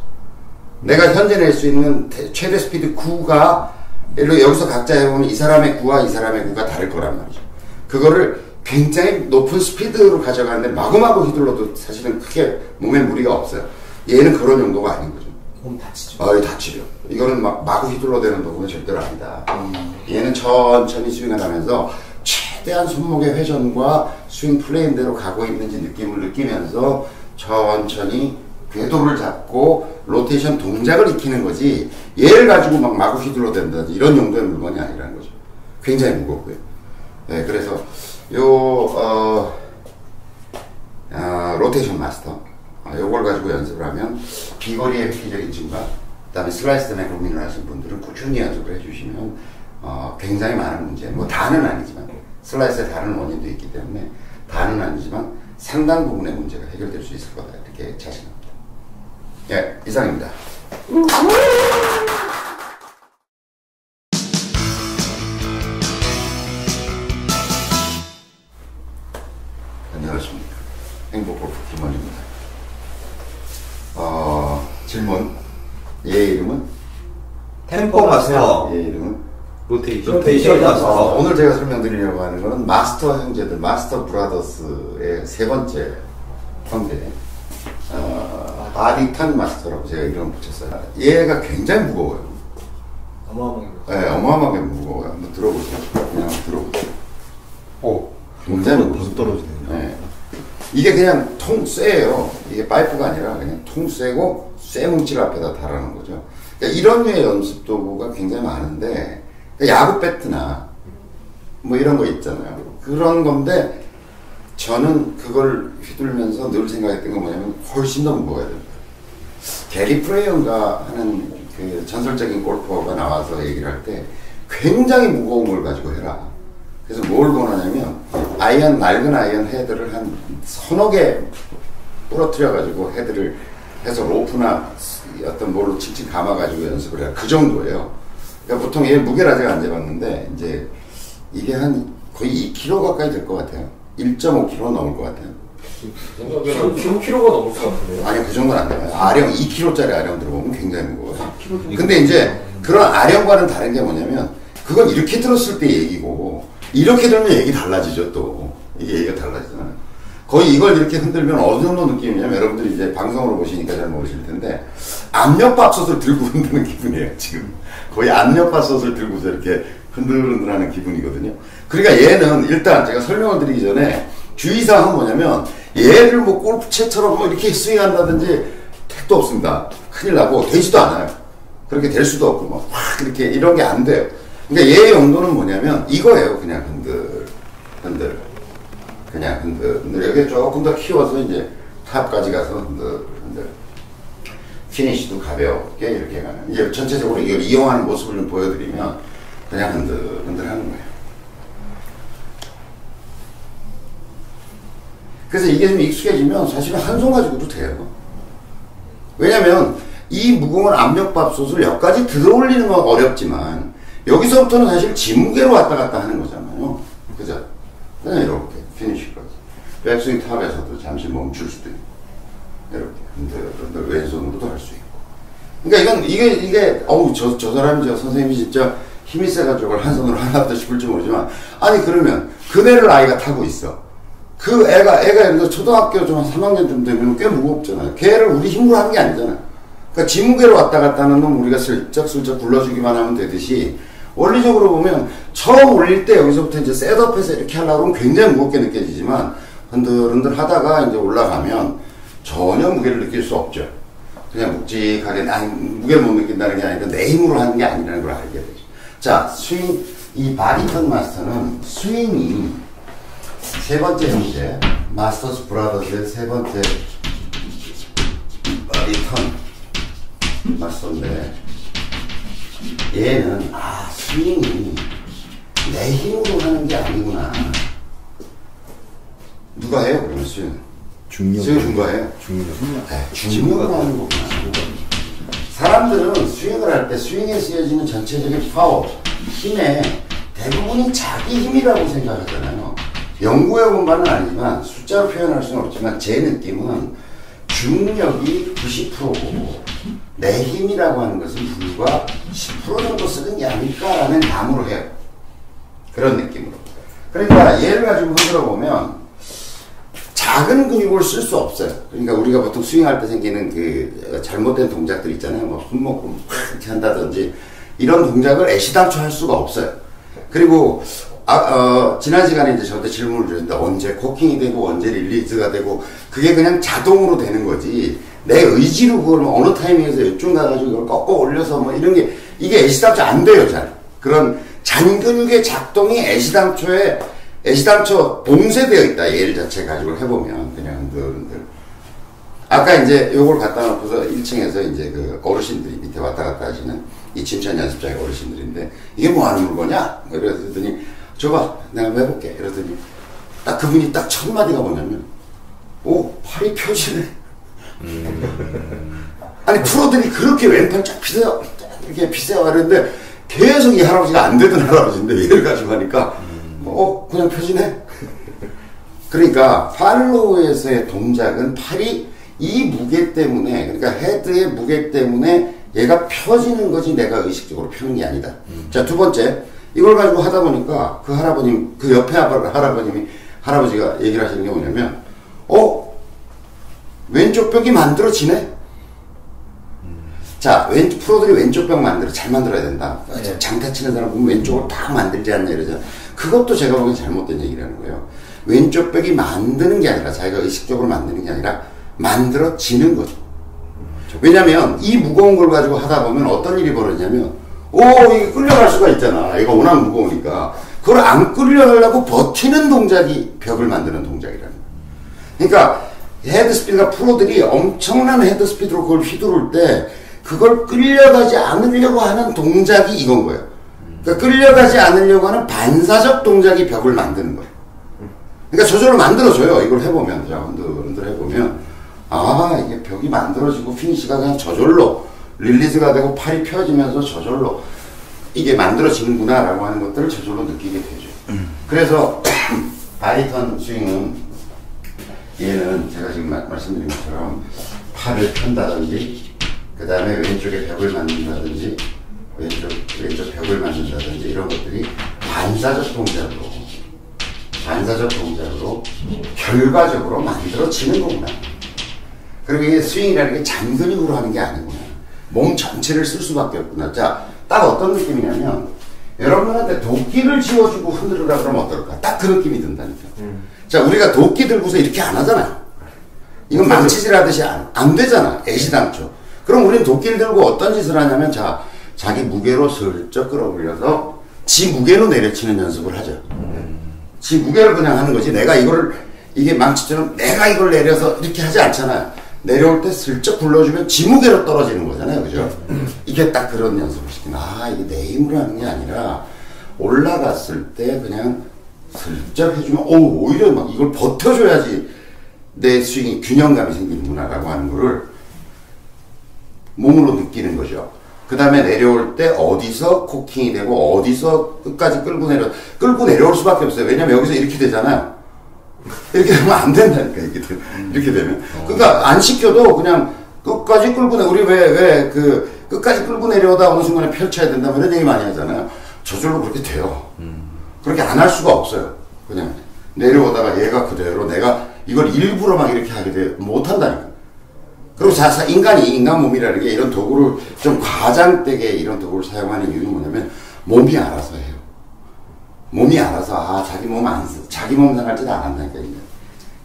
내가 현재 낼 수 있는 최대 스피드 9가 여기서 각자 해보면 이 사람의 9와 이 사람의 9가 다를 거란 말이죠. 그거를 굉장히 높은 스피드로 가져가는데 마구마구 휘둘러도 사실은 크게 몸에 무리가 없어요. 얘는 그런 용도가 아닌 거죠. 몸 다치죠. 다치죠. 이거는 막 마구 휘둘러대는 도구는 절대로 아니다. 얘는 천천히 스윙을 하면서 최대한 손목의 회전과 스윙 플레인대로 가고 있는지 느낌을 느끼면서 천천히 궤도를 잡고 로테이션 동작을 익히는 거지 얘를 가지고 막 마구 휘둘러댄다든지 이런 용도의 물건이 아니라는 거죠. 굉장히 무겁고요. 네, 그래서 로테이션 마스터 요걸 가지고 연습을 하면 비거리의 획기적인 증가, 그 다음에 슬라이스 때문에 고민을 하시는 분들은 꾸준히 연습을 해주시면 굉장히 많은 문제, 뭐 다는 아니지만 슬라이스에 다른 원인도 있기 때문에 다는 아니지만 상당 부분의 문제가 해결될 수 있을 거다 이렇게 자신합니다. 예, 이상입니다. 얘 이름은? 템포 마스터. 얘 이름은? 로테이션 마스터. 오늘 제가 설명드리려고 하는 거는 마스터 형제들, 마스터 브라더스의 세 번째 형제. 바디턴 마스터라고 제가 이름을 붙였어요. 얘가 굉장히 무거워요. 어마어마하게. 네, 어마어마하게 무거워요. 한번 들어보세요. 그냥 들어보세요. 굉장히 무거워요. 떨어지네요. 네. 이게 그냥 통 쇠예요. 이게 파이프가 아니라 그냥 통 쇠고 쇠 뭉치를 앞에다 달아놓은 거죠. 그러니까 이런 류의 연습 도구가 굉장히 많은데 그러니까 야구 배트나 뭐 이런 거 있잖아요. 그런 건데 저는 그걸 휘둘면서 늘 생각했던 건 뭐냐면 훨씬 더 무거워야 됩니다. 게리 프레이언가 하는 그 전설적인 골퍼가 나와서 얘기를 할 때 굉장히 무거운 걸 가지고 해라. 그래서 뭘 권하냐면 아이언, 낡은 아이언 헤드를 한 서너 개 부러뜨려가지고 헤드를 해서 로프나 어떤 뭘로 칭칭 감아가지고 연습을 해요. 그 정도예요. 그러니까 보통 얘 무게를 아직 안 재봤는데 이제 이게 한 거의 2kg 가까이 될 것 같아요. 1.5kg 넘을 것 같아요. 생각에는 3kg가 넘을 것 같은데요. 아니 그 정도는 안 돼요. 아령 2kg짜리 아령 들어보면 굉장히 무거워요. 근데 이제 그런 아령과는 다른 게 뭐냐면 그건 이렇게 들었을 때 얘기고 이렇게 들면 얘기 달라지죠. 또 이게 얘기가 달라지잖아요. 거의 이걸 이렇게 흔들면 어느 정도 느낌이냐면 여러분들이 이제 방송으로 보시니까 잘 모르실 텐데 압력밥솥을 들고 흔드는 기분이에요. 지금 거의 압력밥솥을 들고서 이렇게 흔들흔들하는 기분이거든요. 그러니까 얘는 일단 제가 설명을 드리기 전에 주의사항은 뭐냐면 얘를 뭐 골프채처럼 뭐 이렇게 스윙한다든지 택도 없습니다. 큰일 나고 되지도 않아요. 그렇게 될 수도 없고 뭐 확 이렇게 이런 게 안 돼요. 그러니까 얘의 용도는 뭐냐면 이거예요. 그냥 흔들 그냥 흔들 여기 조금 더 키워서 이제 탑까지 가서 흔들 피니시도 가볍게 이렇게 가는 이제 전체적으로 이걸 이용하는 모습을 좀 보여드리면 그냥 흔들 하는 거예요. 그래서 이게 좀 익숙해지면 사실은 한 손 가지고도 돼요. 왜냐면 이 무거운 압력밥솥을 여기까지 들어올리는 건 어렵지만 여기서부터는 사실 지무게로 왔다 갔다 하는 거잖아요. 그죠? 그냥 이렇게 피니시까지. 백스윙 탑에서도 잠시 멈출 수도 있고 이렇게 흔들 왼손으로도 할 수 있고. 그러니까 이게 어우 저 사람이 저 선생님이 진짜 힘이 세가지고 한 손으로 하나부터 싶을지 모르지만 아니 그러면 그네를 아이가 타고 있어. 그 애가 예를 들어 초등학교 좀 한 3학년쯤 되면 꽤 무겁잖아요. 걔를 우리 힘으로 하는 게 아니잖아요. 그러니까 지무게로 왔다 갔다 하는 놈 우리가 슬쩍슬쩍 굴러주기만 하면 되듯이 원리적으로 보면 처음 올릴 때 여기서부터 이제 셋업해서 이렇게 하려고 하면 굉장히 무겁게 느껴지지만 흔들흔들 하다가 이제 올라가면 전혀 무게를 느낄 수 없죠. 그냥 묵직하게 무게를 못 느낀다는 게 아니라 내 힘으로 하는 게 아니라는 걸 알게 되죠. 자, 스윙, 이 바디턴 마스터는 스윙이 세 번째 형제, 마스터스 브라더스의 세 번째 바디턴 마스터인데 얘는 스윙이 내 힘으로 하는 게 아니구나. 누가 해요 그러면 스윙은? 스윙 누가 해요? 중력으로 하는 거구나. 사람들은 스윙을 할 때 스윙에 쓰여지는 전체적인 파워, 힘에 대부분이 자기 힘이라고 생각하잖아요. 연구해본 바는 아니지만 숫자로 표현할 수는 없지만 제 느낌은 중력이 90%고 내 힘이라고 하는 것은 불과 10% 정도 쓰는 게 아닐까라는 감으로 해요. 그런 느낌으로. 그러니까 얘를 가지고 흔들어 보면 작은 근육을 쓸 수 없어요. 그러니까 우리가 보통 스윙할 때 생기는 그 잘못된 동작들 있잖아요. 뭐 손목을 이렇게 한다든지 이런 동작을 애시당초 할 수가 없어요. 그리고 지난 시간에 이제 저한테 질문을 주셨는데 언제 코킹이 되고 언제 릴리즈가 되고 그게 그냥 자동으로 되는 거지 내 의지로 그걸 어느 타이밍에서 이쪽 가가지고 이걸 꺾어 올려서 뭐 이런 게 이게 애시당초 안 돼요. 잘 그런 잔근육의 작동이 애시당초 봉쇄되어 있다. 얘를 자체 가지고 해보면 그냥 흔들흔들. 아까 이제 요걸 갖다 놓고서 1층에서 이제 그 어르신들이 밑에 왔다 갔다 하시는 이 침천 연습장의 어르신들인데 이게 뭐 하는 물건이야? 이랬더니 줘봐 내가 해볼게. 이랬더니 딱 그분이 딱 첫 마디가 뭐냐면 오 팔이 펴지네. 아니 프로들이 그렇게 왼팔 쫙 피세요 이렇게 피세요 하는데 계속 이 할아버지가 안 되던 할아버지인데 얘를 가지고 하니까 그냥 펴지네. 그러니까 팔로우에서의 동작은 팔이 이 무게 때문에 그러니까 헤드의 무게 때문에 얘가 펴지는 거지 내가 의식적으로 펴는 게 아니다. 자, 두 번째, 이걸 가지고 하다 보니까 그 할아버님, 그 옆에 할아버지가 얘기를 하시는 게 뭐냐면, 왼쪽 벽이 만들어지네? 자, 프로들이 왼쪽 벽 잘 만들어야 된다. 네. 장타 치는 사람 보면 왼쪽으로 딱 만들지 않냐 이러잖아. 그것도 제가 보기엔 잘못된 얘기라는 거예요. 왼쪽 벽이 만드는 게 아니라, 자기가 의식적으로 만드는 게 아니라, 만들어지는 거죠. 왜냐면, 이 무거운 걸 가지고 하다 보면 어떤 일이 벌어지냐면, 이게 끌려갈 수가 있잖아. 이거 워낙 무거우니까. 그걸 안 끌려가려고 버티는 동작이 벽을 만드는 동작이라는 거예요. 그러니까, 헤드스피드가 프로들이 엄청난 헤드스피드로 그걸 휘두를 때, 그걸 끌려가지 않으려고 하는 동작이 이건 거예요. 그러니까 끌려가지 않으려고 하는 반사적 동작이 벽을 만드는 거예요. 그러니까 저절로 만들어져요. 이걸 해보면, 자, 흔들 해보면, 이게 벽이 만들어지고 피니시가 그냥 저절로 릴리즈가 되고 팔이 펴지면서 저절로 이게 만들어지는구나라고 하는 것들을 저절로 느끼게 되죠. 그래서 바리턴 스윙은 얘는 제가 지금 말씀드린 것처럼 팔을 편다든지 그 다음에 왼쪽에 벽을 만든다든지 왼쪽 벽을 만든다든지 이런 것들이 반사적 동작으로 결과적으로 만들어지는 거구나. 그리고 이게 스윙이라는 게 장근육으로 하는 게 아니구나. 몸 전체를 쓸 수밖에 없구나. 자, 딱 어떤 느낌이냐면 여러분한테 도끼를 쥐어주고 흔들으라 그러면 어떨까? 딱 그 느낌이 든다니까. 자, 우리가 도끼 들고서 이렇게 안 하잖아요. 이건 망치질 하듯이 안 되잖아. 애시당초. 그럼 우리는 도끼를 들고 어떤 짓을 하냐면, 자, 자기 무게로 슬쩍 끌어올려서 지 무게로 내려치는 연습을 하죠. 지 무게를 그냥 하는 거지. 내가 이게 망치처럼 내가 이걸 내려서 이렇게 하지 않잖아요. 내려올 때 슬쩍 굴러주면 지 무게로 떨어지는 거잖아요. 그죠? 이게 딱 그런 연습을 시키는. 이게 내 힘으로 하는 게 아니라 올라갔을 때 그냥 슬쩍 해주면, 오히려 막 이걸 버텨줘야지 내 스윙이 균형감이 생기는구나라고 하는 거를 몸으로 느끼는 거죠. 그 다음에 내려올 때 어디서 코킹이 되고 어디서 끝까지 끌고 내려올 수밖에 없어요. 왜냐면 여기서 이렇게 되잖아요. 이렇게 되면 안 된다니까, 이렇게 되면. 그러니까 안 시켜도 그냥 끝까지 끌고 우리 끝까지 끌고 내려오다 어느 순간에 펼쳐야 된다면 이런 얘기 많이 하잖아요. 저절로 그렇게 돼요. 그렇게 안 할 수가 없어요. 그냥 내려오다가 얘가 그대로 내가 이걸 일부러 막 이렇게 하게 돼 못한다니까. 그리고 인간 몸이라는 게 이런 도구를 좀 과장되게 이런 도구를 사용하는 이유는 뭐냐면 몸이 알아서 해요. 몸이 알아서 자기 몸 상할 짓 안 한다니까.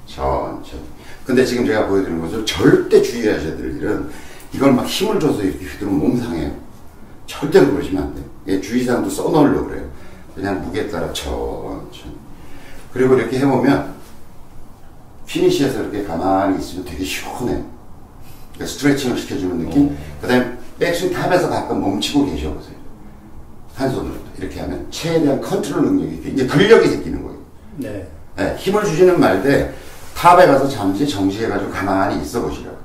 천천히. 근데 지금 제가 보여드리는 것처럼 절대 주의하셔야 될 일은 이걸 막 힘을 줘서 이렇게 휘두르면 몸 상해요. 절대 그러시면 안 돼요. 예, 주의사항도 써놓으려고 그래요. 그냥 무게 따라 천천히. 그리고 이렇게 해보면 피니시에서 이렇게 가만히 있으면 되게 시원해요. 그러니까 스트레칭을 시켜주는 느낌. 그 다음에 백스윙 탑에서 가끔 멈추고 계셔보세요. 한 손으로 이렇게 하면 최대한 컨트롤 능력이 이제 근력이 생기는 거예요. 네. 네, 힘을 주지는 말되 탑에 가서 잠시 정지해가지고 가만히 있어 보시라고.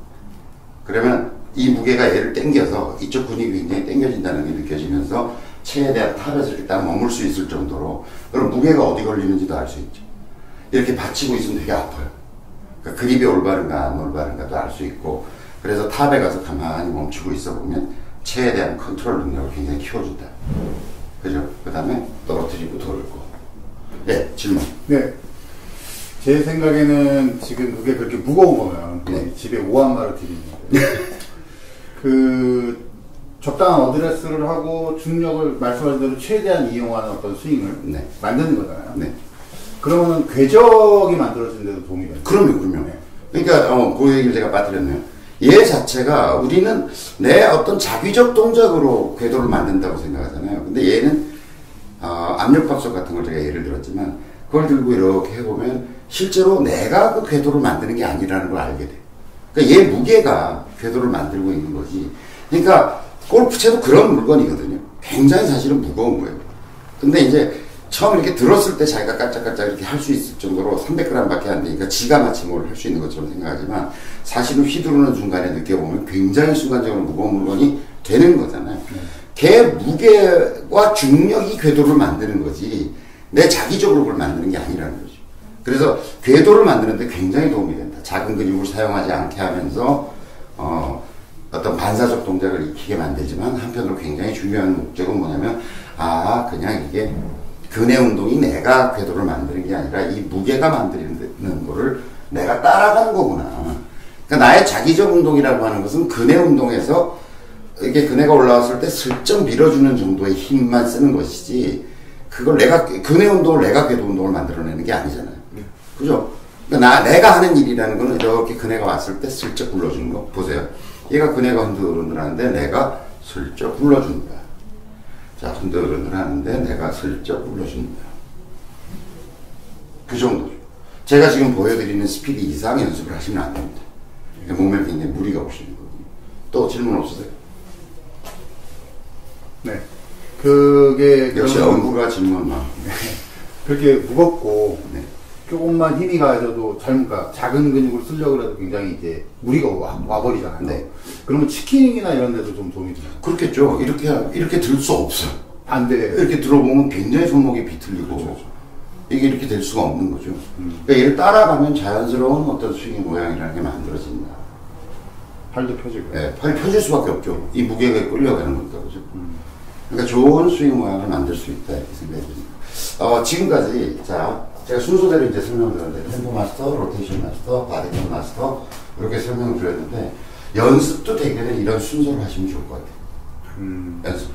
그러면 이 무게가 얘를 당겨서 이쪽 근육이 굉장히 당겨진다는 게 느껴지면서 최대한 탑에서 이렇게 딱 머물 수 있을 정도로. 그럼 무게가 어디 걸리는지도 알 수 있죠. 이렇게 받치고 있으면 되게 아파요. 그러니까 그립이 올바른가 안 올바른가도 알 수 있고. 그래서 탑에 가서 가만히 멈추고 있어 보면 최대한 컨트롤 능력을 굉장히 키워준다. 그죠? 그 다음에 떨어뜨리고 돌고. 네, 질문. 네. 제 생각에는 지금 그게 그렇게 무거운 거면 네. 집에 오한마를 드리는 거예요. 적당한 어드레스를 하고 중력을 말씀하신 대로 최대한 이용하는 어떤 스윙을 네. 만드는 거잖아요. 네. 그러면은 궤적이 만들어지는 데도 도움이 돼요. 그럼요. 네. 그러니까 그 얘기를 제가 빠뜨렸네요. 얘 자체가 우리는 내 어떤 자기적 동작으로 궤도를 만든다고 생각하잖아요. 근데 얘는 압력밥솥 같은 걸 제가 예를 들었지만 그걸 들고 이렇게 해보면 실제로 내가 그 궤도를 만드는 게 아니라는 걸 알게 돼. 그러니까 얘 무게가 궤도를 만들고 있는 거지. 그러니까 골프채도 그런 물건이거든요. 굉장히 사실은 무거운 거예요. 근데 이제 처음 이렇게 들었을 때 자기가 깔짝깔짝 이렇게 할 수 있을 정도로 300g 밖에 안 되니까 지가 마치 뭘 할 수 있는 것처럼 생각하지만 사실은 휘두르는 중간에 느껴보면 굉장히 순간적으로 무거운 물건이 되는 거잖아요. 걔 무게와 중력이 궤도를 만드는 거지 내 자기적으로 그걸 만드는 게 아니라는 거죠. 그래서 궤도를 만드는데 굉장히 도움이 된다. 작은 근육을 사용하지 않게 하면서 어떤 반사적 동작을 익히게 만들지만 한편으로 굉장히 중요한 목적은 뭐냐면 그냥 이게 근해 운동이 내가 궤도를 만드는 게 아니라 이 무게가 만드는 거를 내가 따라가는 거구나. 그러니까 나의 자기적 운동이라고 하는 것은 근해 운동에서 이게 근해가 올라왔을 때 슬쩍 밀어주는 정도의 힘만 쓰는 것이지 그걸 근해 운동을 내가 궤도 운동을 만들어내는 게 아니잖아요. 그죠? 그러니까 내가 하는 일이라는 거는 이렇게 근해가 왔을 때 슬쩍 굴러주는 거. 보세요. 얘가 근해가 흔들흔들하는데 내가 슬쩍 굴러주는 거야. 자, 흔들흔들하는데 내가 슬쩍 굴러주는 거야. 그 정도죠. 제가 지금 보여드리는 스피드 이상 연습을 하시면 안 됩니다. 몸에 굉장히 무리가 오시는 거거든요. 또 질문 없으세요? 네. 그게 역시 엄구가 질문만. 그렇게 무겁고 네. 조금만 힘이 가져도 그러니까 작은 근육을 쓰려고 해도 굉장히 이제 무리가 와버리잖아요. 네. 그러면 치킨이나 이런 데도 좀 도움이 되죠. 그렇겠죠. 이렇게 들 수 없어. 안 돼. 이렇게 들어보면 굉장히 손목이 비틀리고 그렇죠. 이게 이렇게 될 수가 없는 거죠. 그러니까 얘를 따라가면 자연스러운 어떤 스윙 모양이라는 게 만들어진다. 팔도 펴지고. 네, 팔이 펴질 수밖에 없죠. 이 무게가 끌려가는 거니까, 그죠? 그러니까 좋은 스윙 모양을 만들 수 있다, 이렇게 생각이 듭니다. 지금까지, 자, 제가 순서대로 이제 설명을 드렸는데, 템포 마스터, 로테이션 마스터, 바디턴 마스터, 이렇게 설명을 드렸는데, 연습도 대개는 이런 순서를 하시면 좋을 것 같아요. 연습.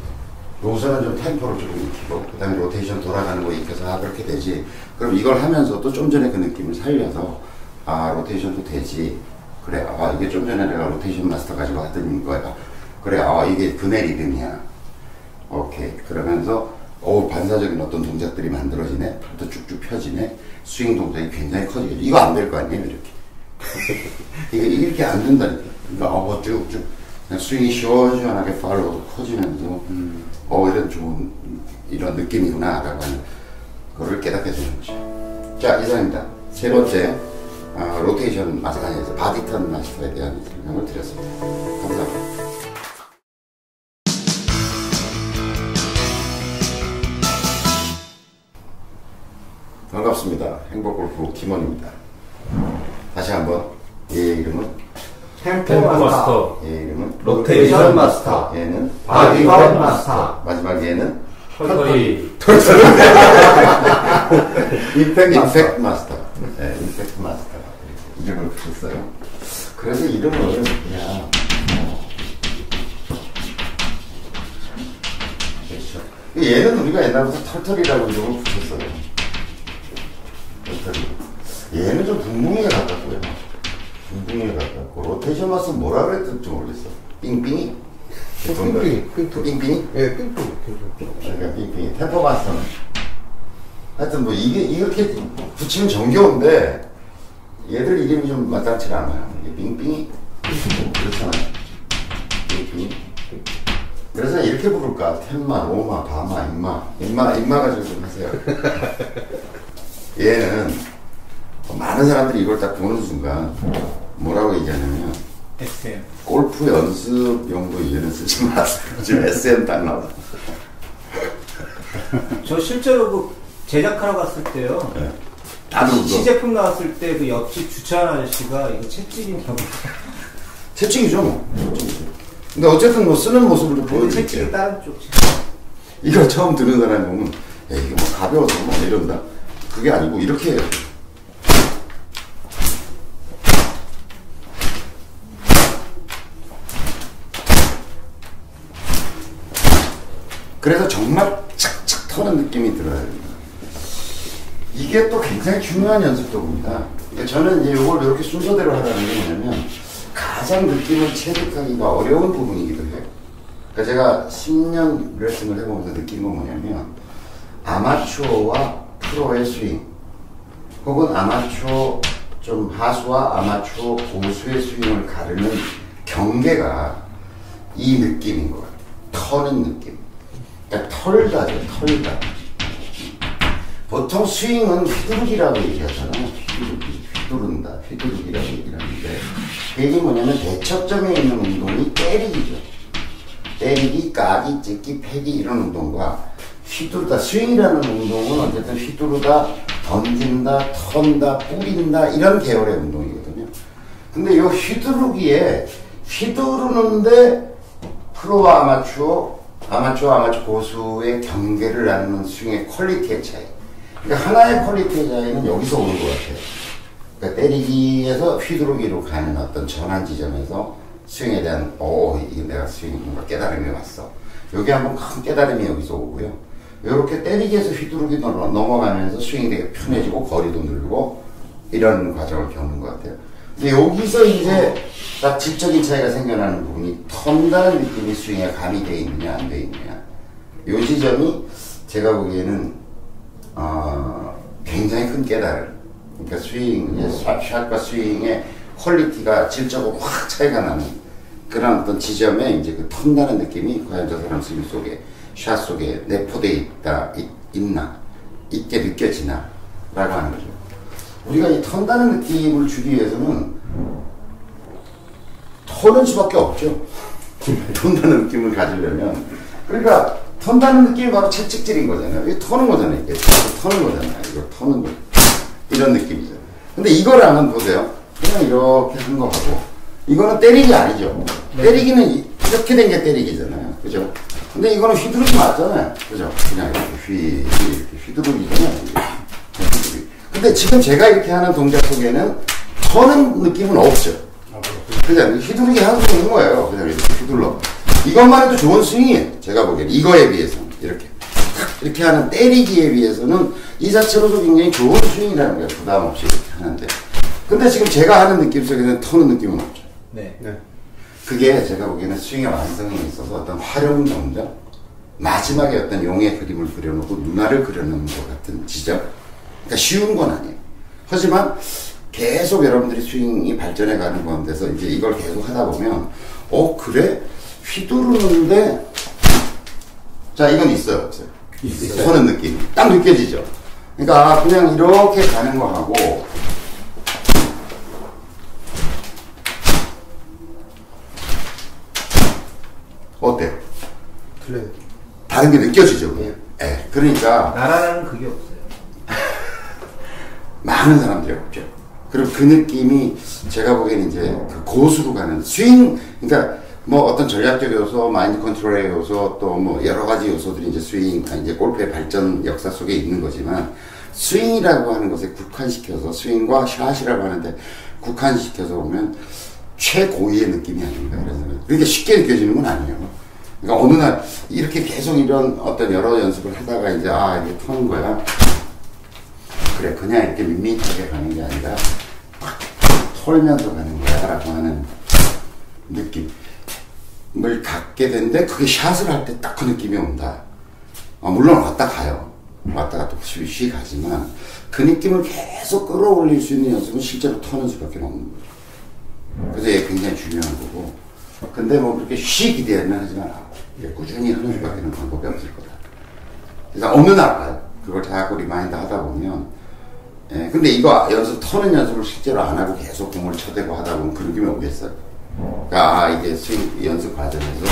우선은 좀 템포를 조금 익히고, 그 다음에 로테이션 돌아가는 거 익혀서, 그렇게 되지. 그럼 이걸 하면서도 좀 전에 그 느낌을 살려서, 로테이션도 되지. 그래, 이게 좀 전에 내가 로테이션 마스터 가지고 하던 거야. 그래, 이게 근해 리듬이야. 오케이. 그러면서, 반사적인 어떤 동작들이 만들어지네. 팔도 쭉쭉 펴지네. 스윙 동작이 굉장히 커지겠죠. 이거 안 될 거 아니에요, 이렇게. 이렇게 안 된다니까. 그러니까, 쭉쭉. 그냥 스윙이 시원시원하게 팔로도 커지면서, 이런 느낌이구나. 라고 하는 거를 깨닫게 되는 거죠. 자, 이상입니다. 세 번째. 로테이션 마스터에서 바디턴 마스터에 대한 설명을 드렸습니다. 감사합니다. 반갑습니다. 행복골프 김원입니다. 다시 한번 얘의 이름은 템포 마스터. 얘의 이름은 로테이션 마스터. 얘는 바디턴 마스터. 마지막 얘는 털털이. 임팩트 마스터. 네, 임팩트 마스터. 이름을 붙였어요. 그래서 이름을 그냥 그렇죠. 얘는 우리가 옛날부터 털털이라고 이름을 붙였어요. 털털이. 얘는 좀 붕붕이에 가깝고요. 붕붕이에 가깝고 로테이션 마스터 뭐라 그랬는지 모르겠어. 삥삥이? 삥삥이? 예, 삥삥. 그러니까 삥삥이. 템포 마스터는 하여튼 뭐 이렇게 붙이면 정겨운데 얘들 이름이 좀 마땅치 않아요. 빙빙이 그렇잖아요. 빙빙이. 그래서 이렇게 부를까? 텐마, 로마, 바마, 임마 가지고 좀 하세요. 얘는 많은 사람들이 이걸 딱 보는 순간 뭐라고 얘기하냐면 SM. 골프 연습용도 얘는 쓰지 마세요. 지금 SM 딱 나와. 저 실제로 그 제작하러 갔을 때요. 네. 시제품 나왔을 때 그 옆집 주차하는 아저씨가 이거 채찍이냐고. 채찍이죠, 뭐. 근데 어쨌든 뭐 쓰는 모습을 좀 보여드릴게요. 채찍이 다른 쪽. 이거 처음 들은 사람이 보면, 야, 이게 뭐 가벼워서 뭐 이런다. 그게 아니고, 이렇게 해요. 그래서 정말 착착 터는 느낌이 들어요. 이게 또 굉장히 중요한 연습 도구입니다. 그러니까 저는 이제 이걸 이렇게 순서대로 하라는 게 뭐냐면 가장 느낌을 체득하기가 어려운 부분이기도 해요. 그러니까 제가 10년 레슨을 해보면서 느낀 건 뭐냐면 아마추어와 프로의 스윙 혹은 아마추어 좀 하수와 아마추어 고수의 스윙을 가르는 경계가 이 느낌인 거예요. 터는 느낌. 그러니까 털다죠, 털다. 보통 스윙은 휘두르기라고 얘기하잖아요. 휘두른다, 휘두르기라고 얘기하는데 이게 뭐냐면 대척점에 있는 운동이 때리기죠. 때리기, 까기, 찢기, 패기 이런 운동과 휘두르다, 스윙이라는 운동은 어쨌든 휘두르다, 던진다, 턴다, 뿌린다 이런 계열의 운동이거든요. 근데 이 휘두르기에 휘두르는데 프로와 아마추어 고수의 경계를 나누는 스윙의 퀄리티의 차이. 그러니까 하나의 퀄리티의 차이는 여기서 오는 것 같아요. 그러니까 때리기에서 휘두르기로 가는 어떤 전환 지점에서 스윙에 대한 이게 내가 스윙 뭔가 깨달음이 왔어. 여기 한번 큰 깨달음이 여기서 오고요. 이렇게 때리기에서 휘두르기 넘어가면서 스윙이 되게 편해지고 거리도 늘고 이런 과정을 겪는 것 같아요. 근데 여기서 이제 딱 질적인 차이가 생겨나는 부분이 턴다는 느낌이 스윙에 가미되어 있느냐 안 되어 있느냐. 이 지점이 제가 보기에는 굉장히 큰 깨달음. 그러니까 샷과 스윙의 퀄리티가 질적으로 확 차이가 나는 그런 어떤 지점에 이제 그 턴다는 느낌이 과연 저 사람 스윙 속에 샷 속에 내포되어 있게 느껴지나 라고 하는 거죠. 우리가 이 턴다는 느낌을 주기 위해서는 터는 수밖에 없죠. 턴다는 느낌을 가지려면. 그러니까 턴다는 느낌이 바로 채찍질인 거잖아요. 이게 터는 거잖아요. 이게 터는 거잖아요. 이거 터는 거. 이런 느낌이죠. 근데 이거랑은 보세요. 그냥 이렇게 한 거하고 이거는 때리기 아니죠. 때리기는 이렇게 된 게 때리기잖아요. 그죠? 근데 이거는 휘두르기 맞잖아요. 그죠? 그냥 이렇게 휘두르기잖아요. 근데 지금 제가 이렇게 하는 동작 속에는 터는 느낌은 없죠. 그냥 휘두르기 하고 있는 거예요. 그냥 이렇게 휘둘러. 이것만 해도 좋은 스윙이에요. 제가 보기에는 이거에 비해서는 이렇게 하는 때리기에 비해서는 이 자체로도 굉장히 좋은 스윙이라는 거예요. 부담 없이 이렇게 하는데. 근데 지금 제가 하는 느낌 속에는 터는 느낌은 없죠. 네. 그게 제가 보기에는 스윙의 완성에 있어서 어떤 활용 동작, 마지막에 어떤 용의 그림을 그려놓고 눈알을 그려놓는 것 같은 지점. 그러니까 쉬운 건 아니에요. 하지만 계속 여러분들이 스윙이 발전해 가는 가운데서 이제 이걸 계속 하다 보면, 그래? 휘두르는데, 자, 이건 있어요, 없어요? 있어요. 서는 느낌. 딱 느껴지죠? 그러니까 그냥 이렇게 가는 거하고, 어때요? 틀려요. 다른 게 느껴지죠? 예. 그러니까. 나라는 그게 없어요. 많은 사람들이 없죠. 그리고 그 느낌이 제가 보기에는 이제 그 고수로 가는 스윙, 그러니까 뭐 어떤 전략적 요소, 마인드 컨트롤의 요소, 또 뭐 여러 가지 요소들이 이제 스윙, 이제 골프의 발전 역사 속에 있는 거지만 스윙이라고 하는 것에 국한시켜서 스윙과 샷이라고 하는데 국한시켜서 보면 최고위의 느낌이 아닌가 이런 생각. 그러니까 쉽게 느껴지는 건 아니에요. 그러니까 어느 날 이렇게 계속 이런 어떤 여러 연습을 하다가 이제 이게 터는 거야. 그래, 그냥 이렇게 밋밋하게 가는 게 아니라 딱 털면서 가는 거야 라고 하는 느낌을 갖게 되는데 그게 샷을 할 때 딱 그 느낌이 온다. 물론 왔다 가요. 왔다가 또 쉬 가지만 그 느낌을 계속 끌어올릴 수 있는 연습은 실제로 터는 수밖에 없는 거예요. 그래서 이게 굉장히 중요한 거고. 근데 뭐 그렇게 쉬 기대는 하지 마라. 꾸준히 하는 수밖에 는 방법이 없을 거다. 그래서 어느 날 그걸 자꾸 리마인드 하다 보면, 근데 이거 터는 연습을 실제로 안 하고 계속 공을 쳐대고 하다 보면 그 느낌이 오겠어요. 그러니까 이게 스윙 연습 과정에서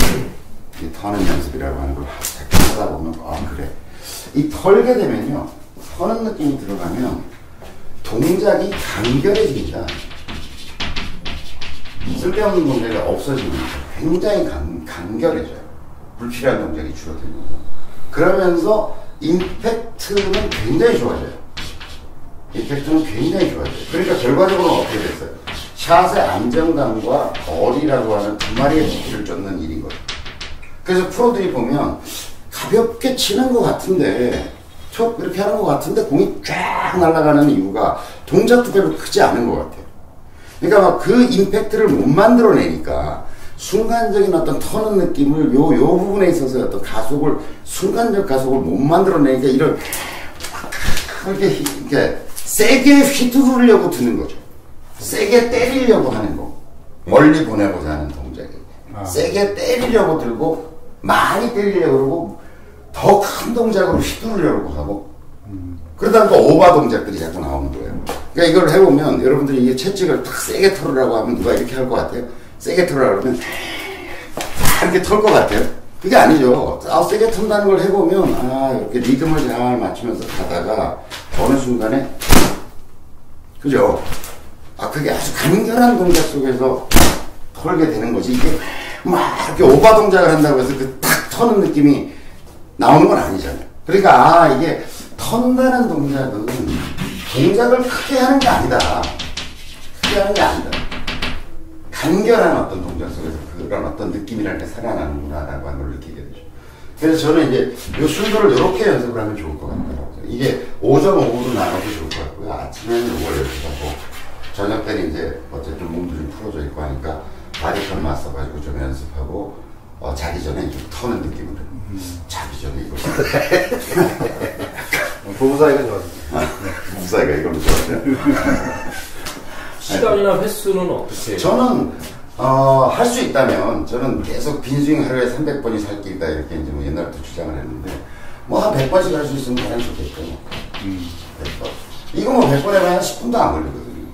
이 터는 연습이라고 하는 걸 자꾸 하다 보면 그래. 이 털게 되면요, 터는 느낌이 들어가면 동작이 간결해집니다. 쓸데없는 동작이 없어지면서 굉장히 간결해져요. 불필요한 동작이 줄어들면서. 그러면서 임팩트는 굉장히 좋아져요. 임팩트는 굉장히 좋아져요. 그러니까 결과적으로 어떻게 됐어요? 샷의 안정감과 거리라고 하는 두 마리의 토끼를 쫓는 일인 거예요. 그래서 프로들이 보면 가볍게 치는 것 같은데, 촉 이렇게 하는 것 같은데 공이 쫙 날아가는 이유가 동작도 별로 크지 않은 것 같아요. 그러니까 막 그 임팩트를 못 만들어내니까 순간적인 어떤 터는 느낌을 요 부분에 있어서 어떤 순간적 가속을 못 만들어내니까 이렇게 세게 휘두르려고 드는 거죠. 세게 때리려고 하는 거. 멀리 보내고자 하는 동작이. 세게 때리려고 들고, 많이 때리려고 그러고, 더 큰 동작으로 휘두르려고 하고, 그러다 보니까 오바 동작들이 자꾸 나오는 거예요. 그러니까 이걸 해보면, 여러분들이 이게 채찍을 딱 세게 털으라고 하면 누가 이렇게 할 것 같아요? 세게 털으라고 그러면, 이렇게 털 것 같아요? 그게 아니죠. 세게 턴다는 걸 해보면, 이렇게 리듬을 잘 맞추면서 가다가, 어느 순간에, 그죠? 그게 아주 간결한 동작 속에서 털게 되는 거지. 이게 막 이렇게 오바 동작을 한다고 해서 그 탁 터는 느낌이 나오는 건 아니잖아요. 그러니까 이게 턴다는 동작은 동작을 크게 하는 게 아니다. 크게 하는 게 아니다. 간결한 어떤 동작 속에서 그런 어떤 느낌이라는 게 살아나는구나라고 하는 걸 느끼게 되죠. 그래서 저는 이제 요 순서를 이렇게 연습을 하면 좋을 것 같아요. 이게 오전, 오후로 나눠도 좋을 것 같고요. 아침에는 이걸 연습하고, 저녁 때는 이제 어쨌든 몸도 좀 풀어져 있고 하니까 바디컨 맞서가지고 좀 연습하고, 자기 전에 좀 터는 느낌으로. 자기 전에 이거. 부부 사이가 좋아요. 부부 사이가 이걸로 좋아요. 시간이나 횟수는 어떻게? 저는 할 수 있다면 저는 계속 빈스윙 하루에 300번이 살 길이다 이렇게 이제 뭐 옛날부터 주장을 했는데 뭐 한 100번씩 할 수 있으면 가장 좋겠죠. 100번. 이거 뭐 100번 해봐야 10분도 안 걸리거든요.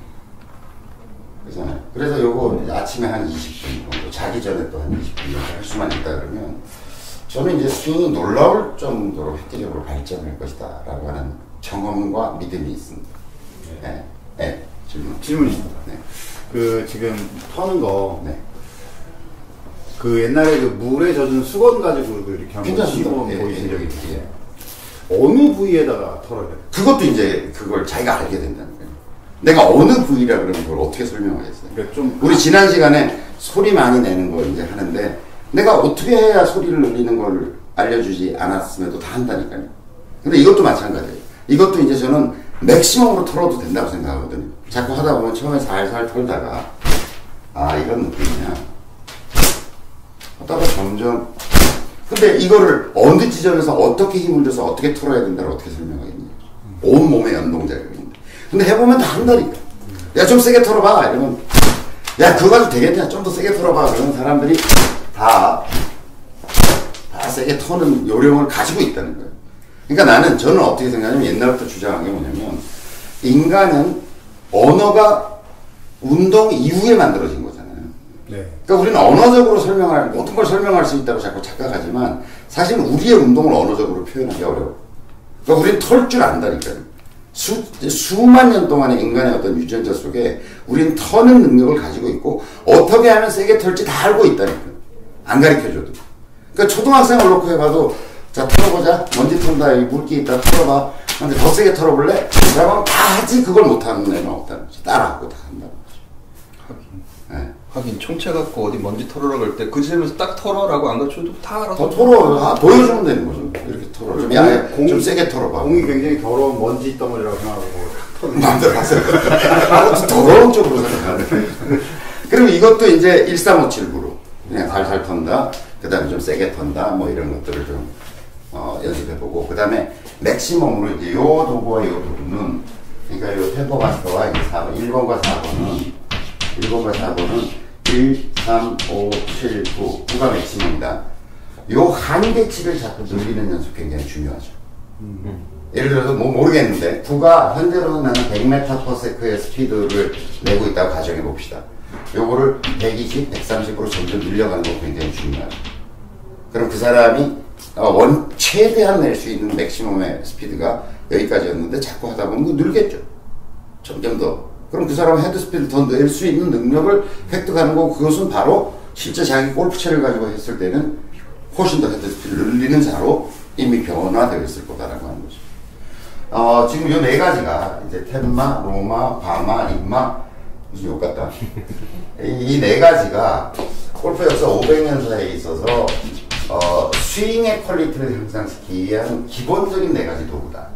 그렇잖아요. 그래서 요거 아침에 한 20분 정도, 자기 전에 또 한 20분 정도 할 수만 있다 그러면 저는 이제 스윙이 놀라울 정도로 획기적으로 발전할 것이다 라고 하는 경험과 믿음이 있습니다. 네. 네. 질문이 있습니다. 네. 그 지금 터는 거, 네. 그 옛날에 그 물에 젖은 수건 가지고 이렇게 한번 괜찮습니다. 시범 예, 보이신 예, 적이 예. 있는데 어느 부위에다가 털어야 돼요? 그것도 이제 그걸 자기가 알게 된다는 거예요. 내가 어느 부위라 그러면 그걸 어떻게 설명하겠어요? 그러니까 좀 우리 지난 시간에 소리 많이 내는 거 이제 하는데 내가 어떻게 해야 소리를 늘리는 걸 알려주지 않았음에도 다 한다니까요. 근데 이것도 마찬가지예요. 이것도 이제 저는 맥시멈으로 털어도 된다고 생각하거든요. 자꾸 하다 보면 처음에 살살 털다가 이런 느낌이냐 하다가 점점 근데 이거를 어느 지점에서 어떻게 힘을 줘서 어떻게 털어야 된다를 어떻게 설명하겠냐. 온 몸의 연동작용인데 근데 해보면 다 한다니까. 야 좀 세게 털어봐 이러면 야 그거 가지고 되겠냐 좀 더 세게 털어봐 그런 사람들이 다 세게 터는 요령을 가지고 있다는 거예요. 그러니까 저는 어떻게 생각하냐면 옛날부터 주장한 게 뭐냐면 인간은 언어가 운동 이후에 만들어진 거잖아요. 네. 그러니까 우리는 언어적으로 모든 걸 설명할 수 있다고 자꾸 착각하지만 사실은 우리의 운동을 언어적으로 표현하기 어려워. 그러니까 우리는 털 줄 안다니까요. 수만 년 동안의 인간의 어떤 유전자 속에 우리는 터는 능력을 가지고 있고 어떻게 하면 세게 털지 다 알고 있다니까요. 안 가르쳐줘도. 그러니까 초등학생을 놓고 해봐도 자 털어보자. 먼지 턴다. 여기 물기 있다. 털어봐. 근데 더 세게 털어볼래? 그러면 다 하지 그걸 못하는 애는 없다는 거지. 따라하고 다 한다는 거지. 하긴 총체 갖고 어디 먼지 털으라고 할 때 그 지점에서 딱 털어라고 안 가르쳐도 다 알아서 더 털어. 보여주면 되는 거죠. 이렇게 털어. 좀 세게 털어봐. 공이 굉장히 더러운 먼지 덩어리라고 생각하고 마음대로 하세요. 더러운 쪽으로 생각하네. 그리고 이것도 이제 1357구로 그냥 살살 턴다. 그 다음에 좀 세게 턴다. 뭐 이런 것들을 좀 연습해보고 그 다음에 맥시멈으로 이제 요 도구와 요 도구는 그러니까 요 템포 마스터와 1번과 4번은 1, 3, 5, 7, 9 9가 맥시멈이다. 요 한계치를 자꾸 늘리는 연습 굉장히 중요하죠. 예를 들어서 뭐 모르겠는데 9가 현재로는 나는 100m/s의 스피드를 내고 있다고 가정해 봅시다. 요거를 120, 130으로 점점 늘려가는 거 굉장히 중요하죠. 그럼 그 사람이 최대한 낼 수 있는 맥시멈의 스피드가 여기까지였는데 자꾸 하다 보면 늘겠죠. 점점 더. 그럼 그 사람은 헤드 스피드를 더 낼 수 있는 능력을 획득하는 거고 그것은 바로 실제 자기 골프채를 가지고 했을 때는 훨씬 더 헤드 스피드를 늘리는 자로 이미 변화되어 있을 거다라고 하는 거죠. 지금 요 네 가지가 이제 텐마, 로마, 바마, 인마 무슨 욕 같다. 이 네 가지가 골프 역사 500년사에 있어서 스윙의 퀄리티를 향상시키기 위한 기본적인 네 가지 도구다.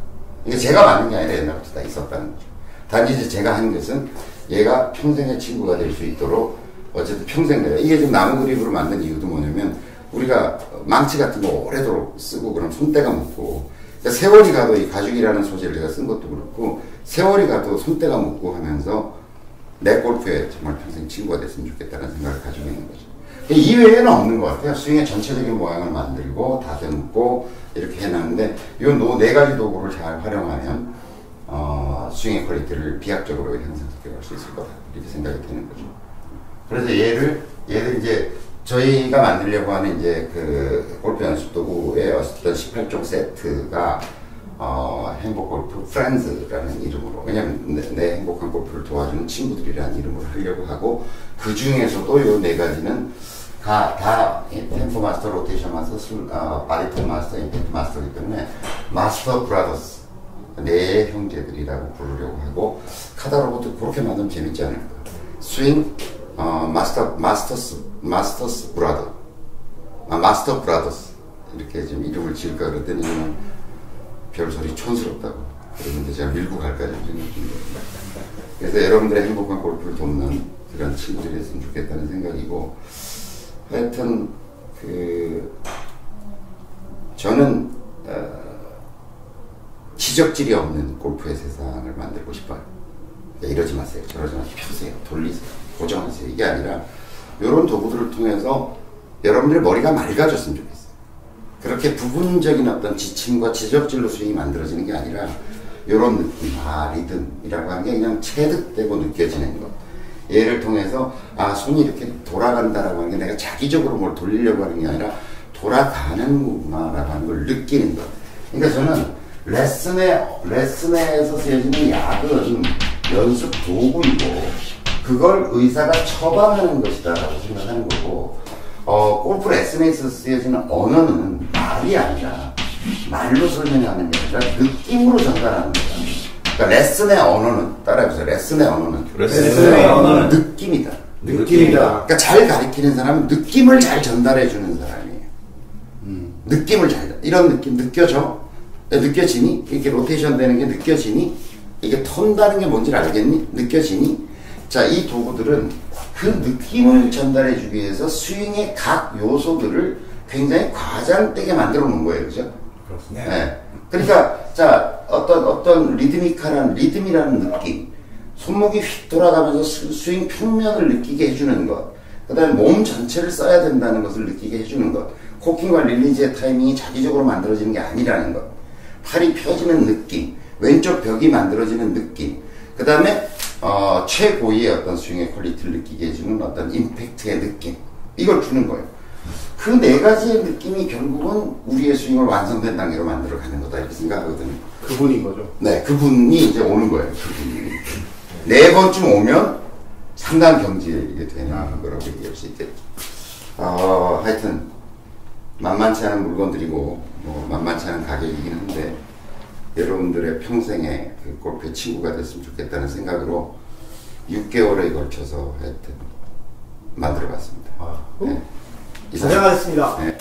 이게 제가 만든 게 아니라 옛날부터 다 있었다는 거죠. 단지 이제 제가 하는 것은 얘가 평생의 친구가 될 수 있도록 어쨌든 평생 내가 이게 좀 나무 그립으로 만든 이유도 뭐냐면 우리가 망치 같은 거 오래도록 쓰고 그럼 손때가 묻고 그러니까 세월이 가도 이 가죽이라는 소재를 제가 쓴 것도 그렇고 세월이 가도 손때가 묻고 하면서 내 골프에 정말 평생 친구가 됐으면 좋겠다는 생각을 가지고 있는 거죠. 이 외에는 없는 것 같아요. 스윙의 전체적인 모양을 만들고 다듬고 이렇게 해놨는데 이 네 가지 도구를 잘 활용하면 스윙의 퀄리티를 비약적으로 향상시켜 갈 수 있을 거다 이렇게 생각이 되는 거죠. 그래서 얘를 이제 저희가 만들려고 하는 이제 그 골프 연습 도구의 어떤 18종 세트가 행복 골프 프렌즈라는 이름으로, 왜냐면 내 행복한 골프를 도와주는 친구들이라는 이름으로 하려고 하고, 그 중에서도 요 네 가지는 다 템포 마스터, 로테이션 마스터, 바리톤 마스터, 임팩트 마스터이기 때문에 마스터 브라더스, 네 형제들이라고 부르려고 하고, 카다로그도 그렇게 만들면 재밌지 않을까. 스윙 마스터스 브라더, 마스터 브라더스, 이렇게 지금 이름을 지을까 그랬더니 별소리 촌스럽다고 그러는데 제가 밀고 갈까 좀 생각 중이에요. 그래서 여러분들의 행복한 골프를 돕는 그런 친구들이 됐으면 좋겠다는 생각이고, 하여튼 저는 지적질이 없는 골프의 세상을 만들고 싶어요. 이러지 마세요, 저러지 마세요, 펴세요, 돌리세요, 고정하세요, 이게 아니라 이런 도구들을 통해서 여러분들의 머리가 맑아졌으면 좋겠어요. 그렇게 부분적인 어떤 지침과 지적질로 스윙이 만들어지는 게 아니라 이런 느낌, 리듬이라고 하는 게 그냥 체득되고 느껴지는 것. 얘를 통해서 손이 이렇게 돌아간다라고 하는 게 내가 자기적으로 뭘 돌리려고 하는 게 아니라 돌아가는구나라고 하는 걸 느끼는 것. 그러니까 저는 레슨에서 쓰여지는 약은 연습 도구이고 그걸 의사가 처방하는 것이다라고 생각하는 거고, 골프 레슨에서 쓰여지는 언어는 말이 아니라 말로 설명하는 게 아니라 느낌으로 전달하는 거다. 그러니까 레슨의 언어는, 따라해보세요. 레슨의 언어는 느낌이다. 그러니까 잘 가르치는 사람은 느낌을 잘 전달해주는 사람이에요. 느낌을 이런 느낌 느껴져? 느껴지니? 이렇게 로테이션 되는 게 느껴지니? 이게 턴다는 게 뭔지 알겠니? 느껴지니? 자, 이 도구들은 그 느낌을 전달해주기 위해서 스윙의 각 요소들을 굉장히 과장되게 만들어 놓은 거예요. 그죠? 그렇습니다. 네. 그러니까, 자, 어떤 리듬이라는 느낌, 손목이 휙 돌아가면서 스윙 평면을 느끼게 해주는 것, 그 다음에 몸 전체를 써야 된다는 것을 느끼게 해주는 것, 코킹과 릴리즈의 타이밍이 자기적으로 만들어지는 게 아니라는 것, 팔이 펴지는 느낌, 왼쪽 벽이 만들어지는 느낌, 그 다음에 최고의 어떤 스윙의 퀄리티를 느끼게 해주는 어떤 임팩트의 느낌, 이걸 주는 거예요. 그 네 가지의 느낌이 결국은 우리의 스윙을 완성된 단계로 만들어가는 거다, 이렇게 생각하거든요. 그분인 거죠? 네, 그분이 이제 오는 거예요. 그분이. 네 번쯤 오면 상당한 경지에 되는 거라고 얘기할 수 있겠죠. 하여튼 만만치 않은 물건들이고 만만치 않은 가격이긴 한데 여러분들의 평생의 그 골프의 친구가 됐으면 좋겠다는 생각으로 6개월에 걸쳐서 하여튼 만들어봤습니다. 고생하셨습니다. 네.